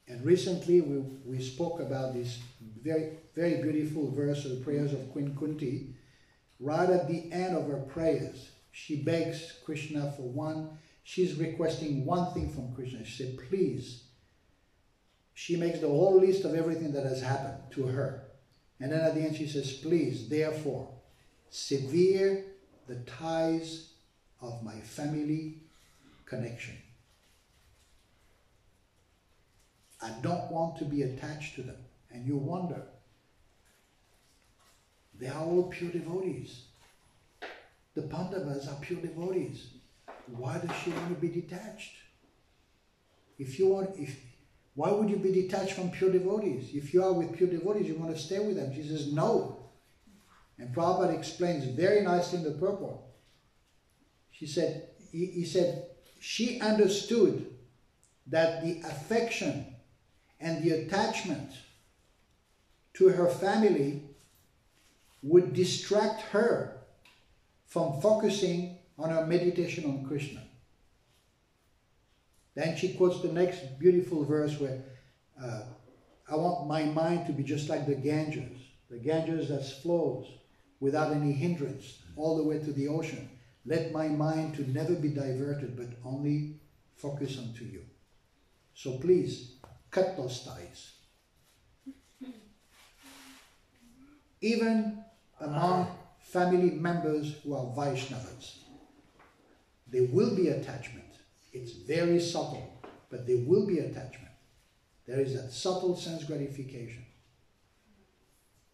[SPEAKER 1] And recently we spoke about this very, very beautiful verse of the prayers of Queen Kunti. Right at the end of her prayers, she begs Krishna for one. She's requesting one thing from Krishna. She said, please. She makes the whole list of everything that has happened to her. And then at the end she says, please, therefore, sever the ties of my family connection. I don't want to be attached to them. And you wonder, they are all pure devotees. The Pandavas are pure devotees. Why does she want to be detached? Why would you be detached from pure devotees? If you are with pure devotees, you want to stay with them. She says, no. And Prabhupada explains very nicely in the purport. He said, she understood that the affection and the attachment to her family would distract her from focusing on her meditation on Krishna. Then she quotes the next beautiful verse where, I want my mind to be just like the Ganges that flows without any hindrance all the way to the ocean. Let my mind to never be diverted, but only focus onto you. So please, cut those ties. Even among family members who are Vaishnavas, there will be attachment. It's very subtle, but there will be attachment. There is that subtle sense gratification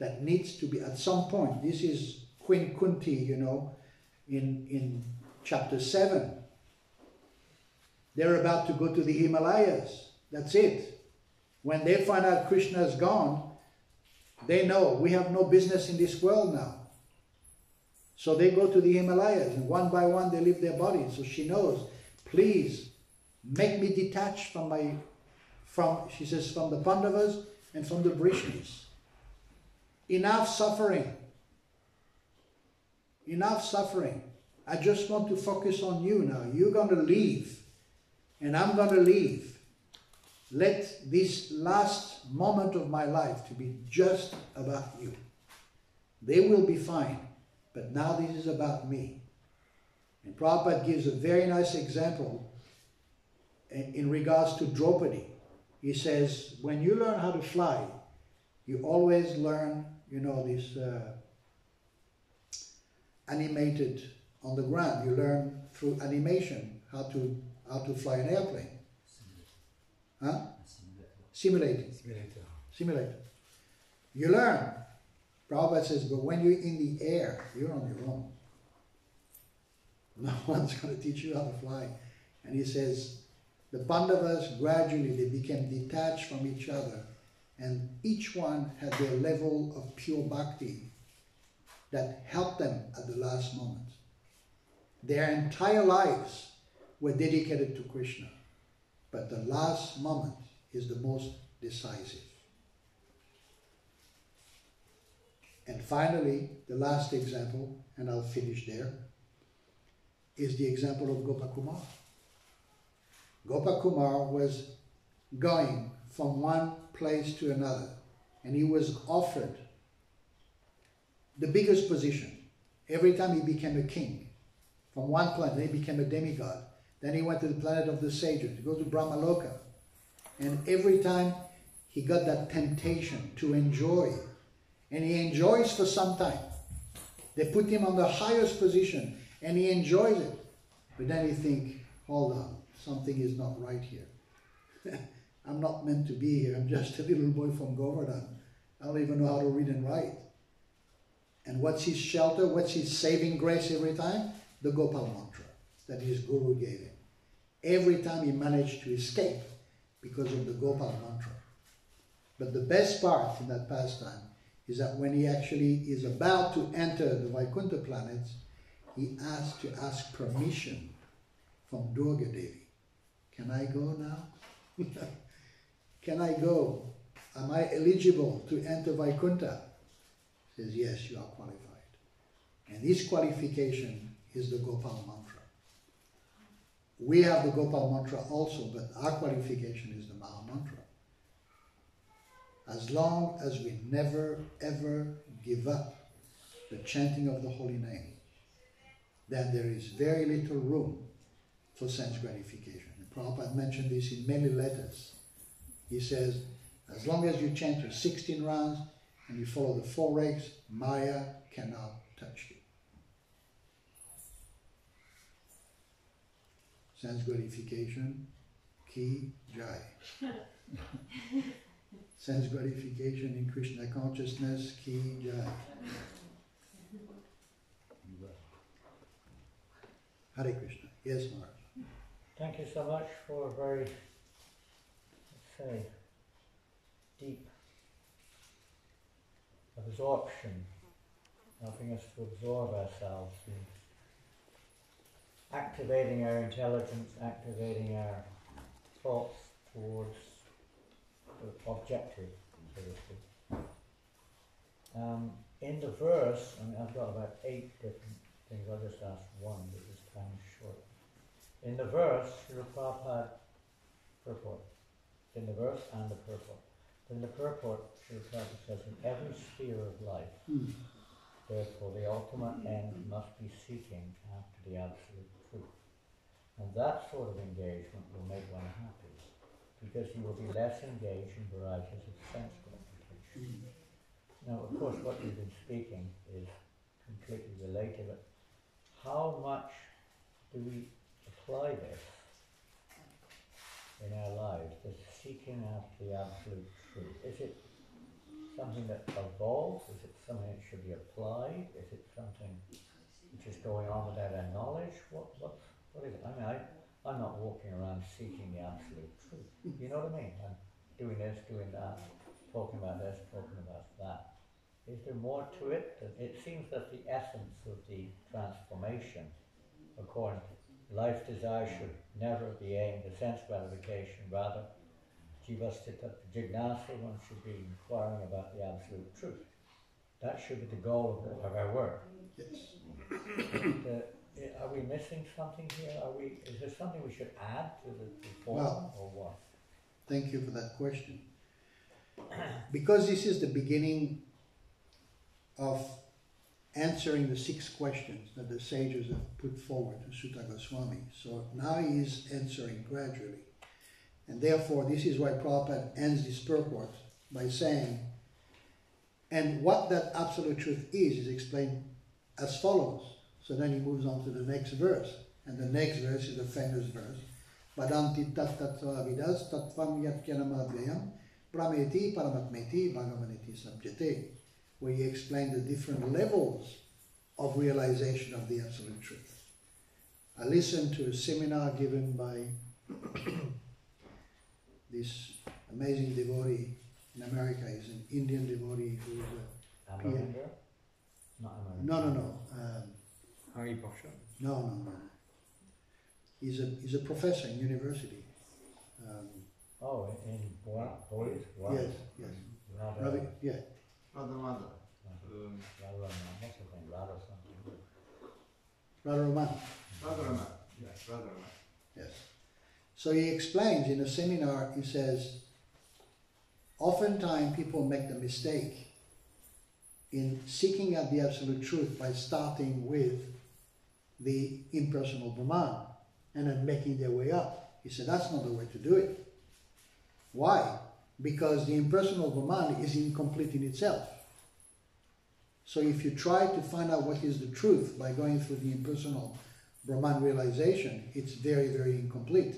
[SPEAKER 1] that needs to be, at some point, this is Queen Kunti, you know, in chapter 7. They're about to go to the Himalayas. That's it. When they find out Krishna is gone, they know we have no business in this world now. So they go to the Himalayas, and one by one they leave their bodies. So she knows, please make me detached from she says, from the Pandavas and from the Vrishnis. Enough suffering. Enough suffering. I just want to focus on you now. You're going to leave, and I'm going to leave. Let this last moment of my life to be just about you. They will be fine, but now this is about me. And Prabhupada gives a very nice example in regards to Draupadi. He says, when you learn how to fly, you always learn, you know, this animated on the ground. You learn through animation how to fly an airplane. Huh? Simulating. Simulator. You learn. Prabhupada says, but when you're in the air, you're on your own. No one's going to teach you how to fly. And he says, the Pandavas gradually, they became detached from each other, and each one had their level of pure bhakti that helped them at the last moment. Their entire lives were dedicated to Krishna, but the last moment is the most decisive. And finally, the last example, and I'll finish there, is the example of Gopakumar. Gopakumar was going from one place to another, and he was offered the biggest position. Every time he became a king, from one planet, he became a demigod. Then he went to the planet of the sages, to go to Brahmaloka. And every time he got that temptation to enjoy, and he enjoys for some time. They put him on the highest position, and he enjoys it. But then you think, hold on, something is not right here. I'm not meant to be here. I'm just a little boy from Govardhan. I don't even know how to read and write. And what's his shelter? What's his saving grace every time? The Gopal mantra that his guru gave him. Every time he managed to escape because of the Gopal mantra. But the best part in that pastime is that when he actually is about to enter the Vaikuntha planets, he has to ask permission from Durga Devi. Can I go now? Can I go? Am I eligible to enter Vaikuntha? He says, yes, you are qualified. And his qualification is the Gopal mantra. We have the Gopal mantra also, but our qualification is the Maha mantra. As long as we never ever give up the chanting of the holy name, then there is very little room for sense gratification. And Prabhupada mentioned this in many letters. He says, as long as you chant your 16 rounds and you follow the 4 regs, Maya cannot touch you. Sense gratification, ki jai. Sense gratification in Krishna consciousness, ki jai. Hare Krishna. Yes, Maharaj.
[SPEAKER 2] Thank you so much for a very, let's say, deep absorption, helping us to absorb ourselves, and activating our intelligence, activating our thoughts towards the objective, so to speak. In the verse, I mean, I've got about 8 different things, I'll just ask one, but this time is short. In the verse, Srila Prabhupada purport. In the verse and the purport. In the purport, Srila Prabhupada says, in every sphere of life, therefore the ultimate end must be seeking after the absolute truth. And that sort of engagement will make one happy, because you will be less engaged in varieties of sense gratification. Now, of course, what you've been speaking is completely related, but how much do we apply this in our lives, this seeking after the absolute truth? Is it something that evolves? Is it something that should be applied? Is it something which is going on without our knowledge? What is it? I mean, I'm not walking around seeking the absolute truth. You know what I mean? I'm doing this, doing that, talking about this, talking about that. Is there more to it? It seems that the essence of the transformation, according to life desire, should never be aimed at sense gratification. Rather, jivastita jignasa, one should be inquiring about the absolute truth. That should be the goal of our work.
[SPEAKER 1] Yes.
[SPEAKER 2] Are we missing something here? Is there something we should add to the form, or what?
[SPEAKER 1] Thank you for that question. Because this is the beginning of answering the 6 questions that the sages have put forward to Sutta Goswami. So now he is answering gradually. And therefore, this is why Prabhupada ends this purport by saying, and what that absolute truth is explained as follows. So then he moves on to the next verse. And the next verse is the famous verse. Vadanti tat tattva vidas tattvam yatyanamadyayam prameti paramatmeti bhagavaniti sabjate, where he explained the different levels of realization of the absolute truth. I listened to a seminar given by this amazing devotee in America. He's an Indian devotee who is a
[SPEAKER 2] Amarendra? Not Amarendra.
[SPEAKER 1] No.
[SPEAKER 5] Hari Pasha.
[SPEAKER 1] No. He's a professor in university.
[SPEAKER 2] In Boys?
[SPEAKER 1] Yes.
[SPEAKER 2] Radha.
[SPEAKER 1] Yeah.
[SPEAKER 4] Radha.
[SPEAKER 2] Radha, what's her name? Radha something.
[SPEAKER 1] Radha Raman.
[SPEAKER 4] Yes, Radha.
[SPEAKER 1] Yes. So he explains in a seminar, he says, oftentimes people make the mistake in seeking out the absolute truth by starting with the impersonal Brahman and then making their way up. He said that's not the way to do it. Why? Because the impersonal Brahman is incomplete in itself. So if you try to find out what is the truth by going through the impersonal Brahman realization, it's very, very incomplete.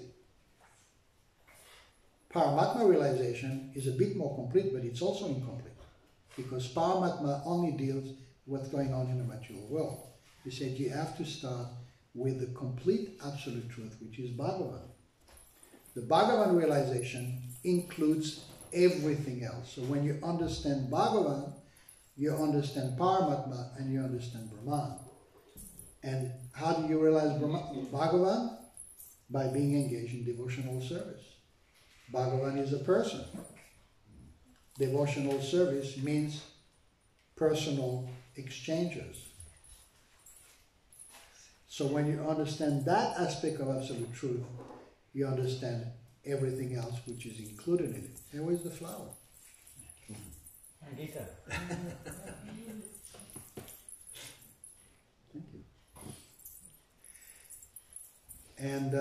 [SPEAKER 1] Paramatma realization is a bit more complete, but it's also incomplete. Because Paramatma only deals with what's going on in the material world. He said you have to start with the complete absolute truth, which is Bhagavan. The Bhagavan realization includes everything else. So when you understand Bhagavan, you understand Paramatma and you understand Brahman. And how do you realize Bhagavan? By being engaged in devotional service. Bhagavan is a person. Devotional service means personal exchanges. So when you understand that aspect of absolute truth, you understand everything else which is included in it. And where's the flower?
[SPEAKER 2] Gita.
[SPEAKER 1] Thank you. And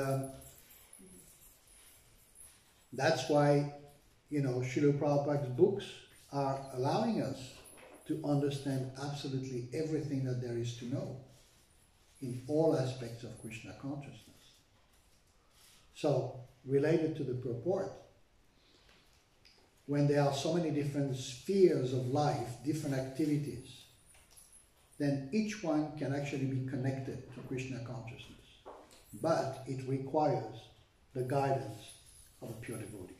[SPEAKER 1] that's why, Srila Prabhupada's books are allowing us to understand absolutely everything that there is to know in all aspects of Krishna consciousness. So, related to the purport, when there are so many different spheres of life, different activities, then each one can actually be connected to Krishna consciousness. But it requires the guidance of a pure devotee.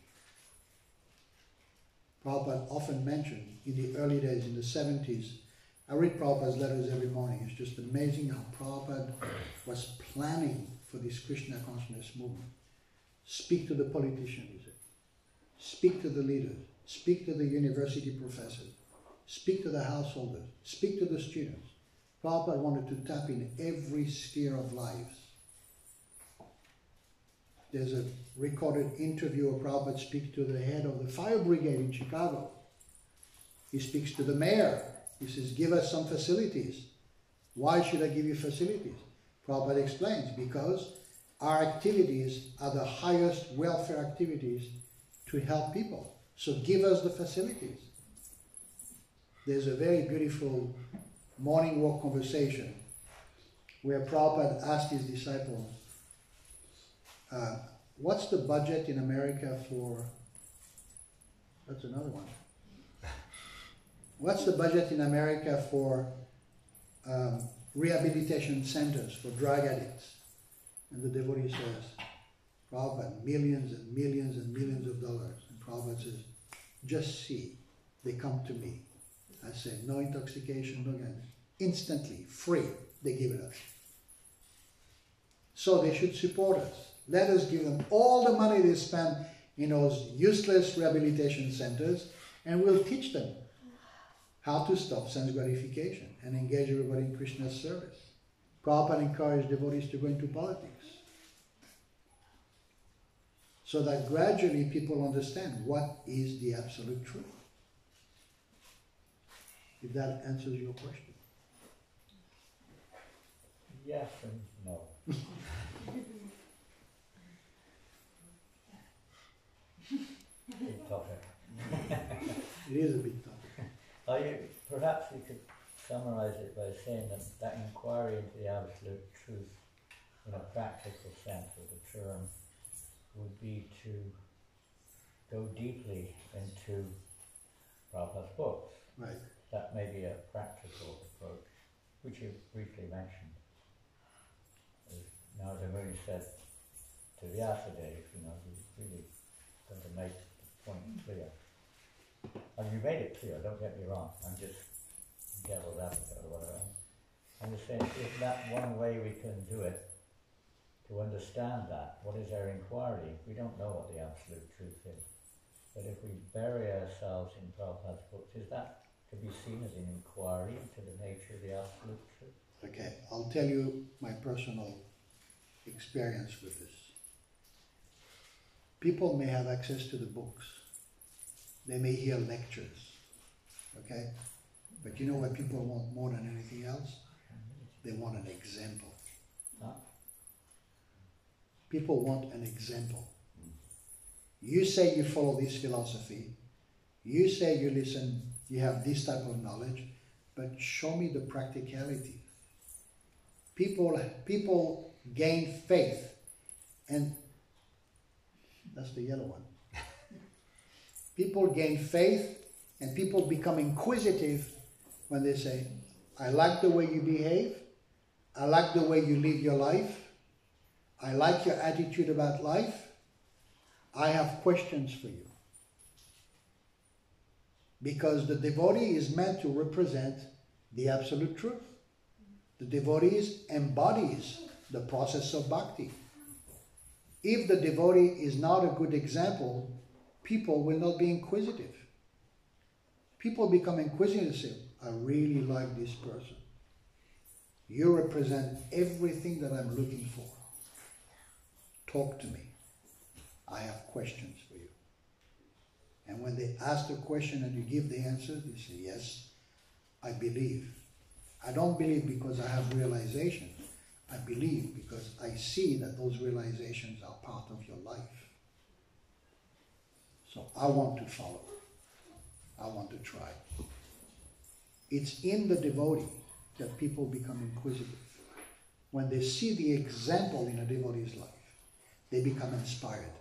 [SPEAKER 1] Prabhupada often mentioned in the early days, in the 70s, I read Prabhupada's letters every morning. It's just amazing how Prabhupada was planning for this Krishna consciousness movement. Speak to the politicians, he said. Speak to the leaders. Speak to the university professors. Speak to the householders. Speak to the students. Prabhupada wanted to tap in every sphere of lives. There's a recorded interview of Prabhupada speaks to the head of the fire brigade in Chicago. He speaks to the mayor. He says, give us some facilities. Why should I give you facilities? Prabhupada explains, because our activities are the highest welfare activities to help people. So give us the facilities. There's a very beautiful morning walk conversation where Prabhupada asked his disciples, what's the budget in America for, that's another one. What's the budget in America for rehabilitation centers for drug addicts? And the devotee says, Prabhupada, millions and millions and millions of dollars. And Prabhupada says, just see, they come to me. I say, no intoxication, no guns. Instantly, free, they give it us. So they should support us. Let us give them all the money they spend in those useless rehabilitation centers, and we'll teach them how to stop sense gratification and engage everybody in Krishna's service. Prabhupada encouraged devotees to go into politics, so that gradually people understand what is the absolute truth. If that answers your question.
[SPEAKER 2] Yes and no. Big topic.
[SPEAKER 1] It is a big topic.
[SPEAKER 2] Perhaps we could summarize it by saying that inquiry into the absolute truth in a practical sense of the term would be to go deeply into Prabhupada's books.
[SPEAKER 1] Right.
[SPEAKER 2] That may be a practical approach, which you briefly mentioned. As Narada Muni said to Vyasadeva, he's really going to make the point clear. And you made it clear, don't get me wrong, I'm just devil's advocate or whatever. I'm just saying, is that one way we can do it? To understand that, what is our inquiry? We don't know what the absolute truth is. But if we bury ourselves in Prabhupada's books, is that to be seen as an inquiry into the nature of the absolute truth?
[SPEAKER 1] Okay, I'll tell you my personal experience with this. People may have access to the books. They may hear lectures. Okay? But you know what people want more than anything else? They want an example.
[SPEAKER 2] Huh?
[SPEAKER 1] People want an example. You say you follow this philosophy. You say you listen, you have this type of knowledge, but show me the practicality. People gain faith, and that's the yellow one. People gain faith and people become inquisitive when they say, I like the way you behave, I like the way you live your life, I like your attitude about life, I have questions for you. Because the devotee is meant to represent the absolute truth. The devotee embodies the process of bhakti. If the devotee is not a good example, people will not be inquisitive. People become inquisitive and say, I really like this person. You represent everything that I'm looking for. Talk to me. I have questions for you. And when they ask the question and you give the answer, they say, yes, I believe. I don't believe because I have realization. I believe because I see that those realizations are part of your life. So I want to follow. I want to try. It's in the devotee that people become inquisitive. When they see the example in a devotee's life, they become inspired.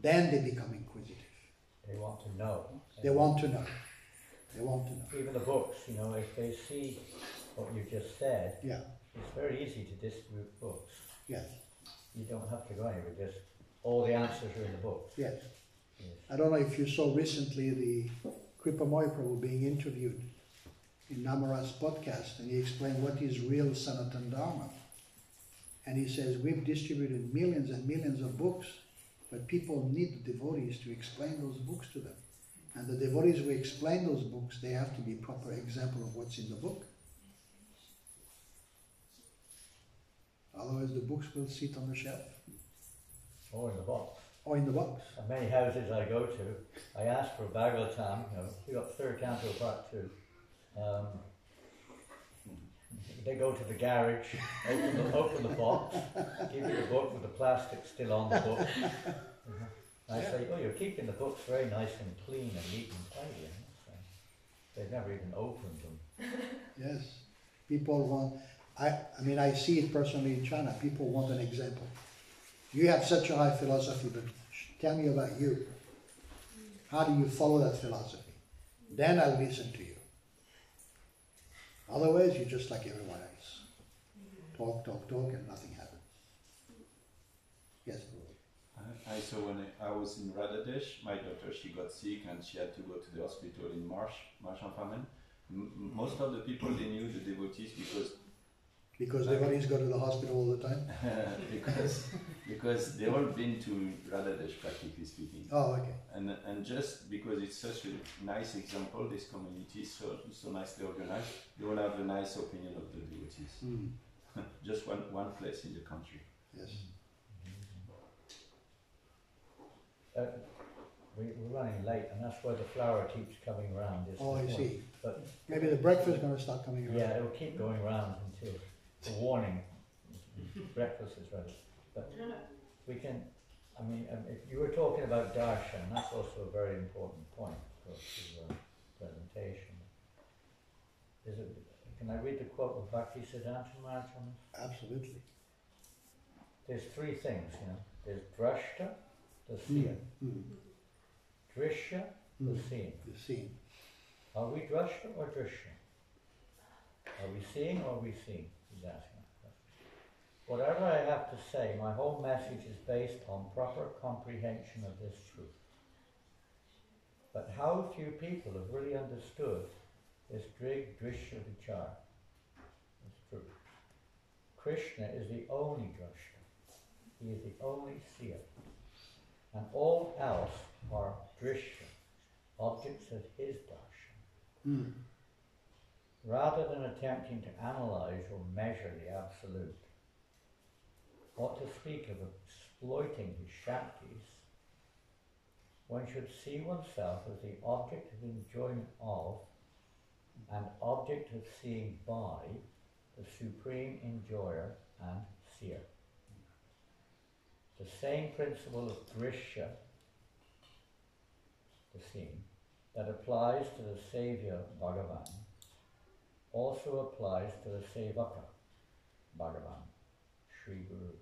[SPEAKER 1] Then they become inquisitive.
[SPEAKER 2] They want to know.
[SPEAKER 1] They want to know. They want to know.
[SPEAKER 2] Even the books, if they see what you just said,
[SPEAKER 1] Yeah.
[SPEAKER 2] it's very easy to distribute books.
[SPEAKER 1] Yes.
[SPEAKER 2] You don't have to go anywhere, just all the answers are in the book.
[SPEAKER 1] Yes.
[SPEAKER 2] Yes.
[SPEAKER 1] I don't know if you saw recently the Kripamoy Prabhu being interviewed in Namaraj's podcast, and he explained what is real Sanatana Dharma. And he says, we've distributed millions and millions of books, but people need the devotees to explain those books to them. And the devotees who explain those books, they have to be proper example of what's in the book. Otherwise the books will sit on the shelf.
[SPEAKER 2] Or in the box.
[SPEAKER 1] Or in the box.
[SPEAKER 2] At many houses I go to, I ask for a Bhagavatam, we got third canto part 2. They go to the garage, open the box, give you the book with the plastic still on the book. I say, oh, you're keeping the books very nice and clean and neat and tidy. So they've never even opened them.
[SPEAKER 1] Yes. People want, I see it personally in China, people want an example. You have such a high philosophy, but tell me about you. How do you follow that philosophy? Then I'll listen to you. Otherwise, you're just like everyone else. Talk, and nothing happens. Yes, Prabhu.
[SPEAKER 3] I saw when I was in Radha, my daughter, she got sick and she had to go to the hospital in March en Famine. Most of the people, they knew the devotees
[SPEAKER 1] because devotees go to the hospital all the time?
[SPEAKER 3] because they all been to Radha, practically speaking.
[SPEAKER 1] Oh, okay.
[SPEAKER 3] And just because it's such a nice example, this community is so nicely organized, they all have a nice opinion of the devotees.
[SPEAKER 1] Mm.
[SPEAKER 3] Just one place in the country.
[SPEAKER 1] Yes.
[SPEAKER 2] We're running late, and that's why the flower keeps coming round.
[SPEAKER 1] Oh, I see.
[SPEAKER 2] But
[SPEAKER 1] maybe the breakfast is going to start coming around.
[SPEAKER 2] yeah, it'll keep going round until the warning. Breakfast is ready. But we can, if you were talking about darshan, that's also a very important point, of course, to the presentation. Can I read the quote of Bhakti Siddhanta Maharaj on this?
[SPEAKER 1] Absolutely.
[SPEAKER 2] There's three things, There's drashta, the seer. Drishya, the seen.
[SPEAKER 1] The scene.
[SPEAKER 2] Are we drashta or drishya? Are we seeing or are we seeing? He's asking. Whatever I have to say, my whole message is based on proper comprehension of this truth. But how few people have really understood this drishya vichar, this truth. Krishna is the only drashta. He is the only seer. And all else are drishya, objects of his darshan.
[SPEAKER 1] Mm.
[SPEAKER 2] Rather than attempting to analyze or measure the absolute, or to speak of exploiting his shaktis, one should see oneself as the object of enjoyment of and object of seeing by the supreme enjoyer and seer. The same principle of drishya, the seen, that applies to the Saviour Bhagavan, also applies to the Sevaka Bhagavan, Sri Guru.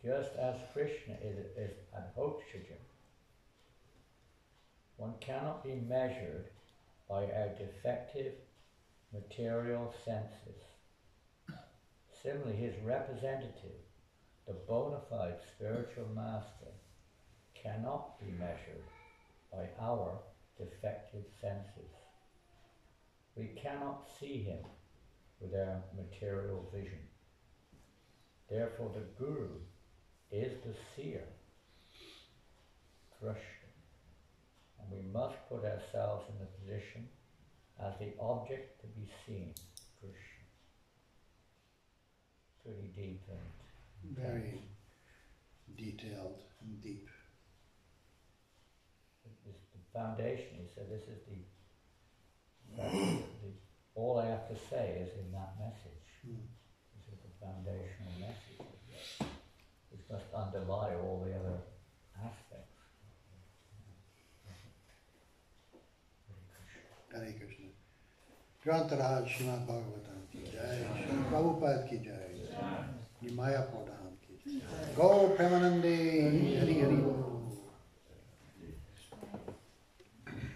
[SPEAKER 2] Just as Krishna is adhokshajam, one cannot be measured by our defective material senses. Similarly, his representative, the bona fide spiritual master, cannot be measured by our defective senses. We cannot see him with our material vision. Therefore, the Guru is the seer, Krishna, and we must put ourselves in the position as the object to be seen, Krishna. Pretty deep and
[SPEAKER 1] very detailed and deep.
[SPEAKER 2] This is the foundation. He said, this is the all I have to say is in that message. This is the foundational message. It must underlie all the other aspects.
[SPEAKER 1] Hare Krishna. Grantaraj Srimad Bhagavatam ki jai, Srimad Prabhupada ki jai, Nimaya Pradhan ki jai. Gaur Premanande, Hari Hari.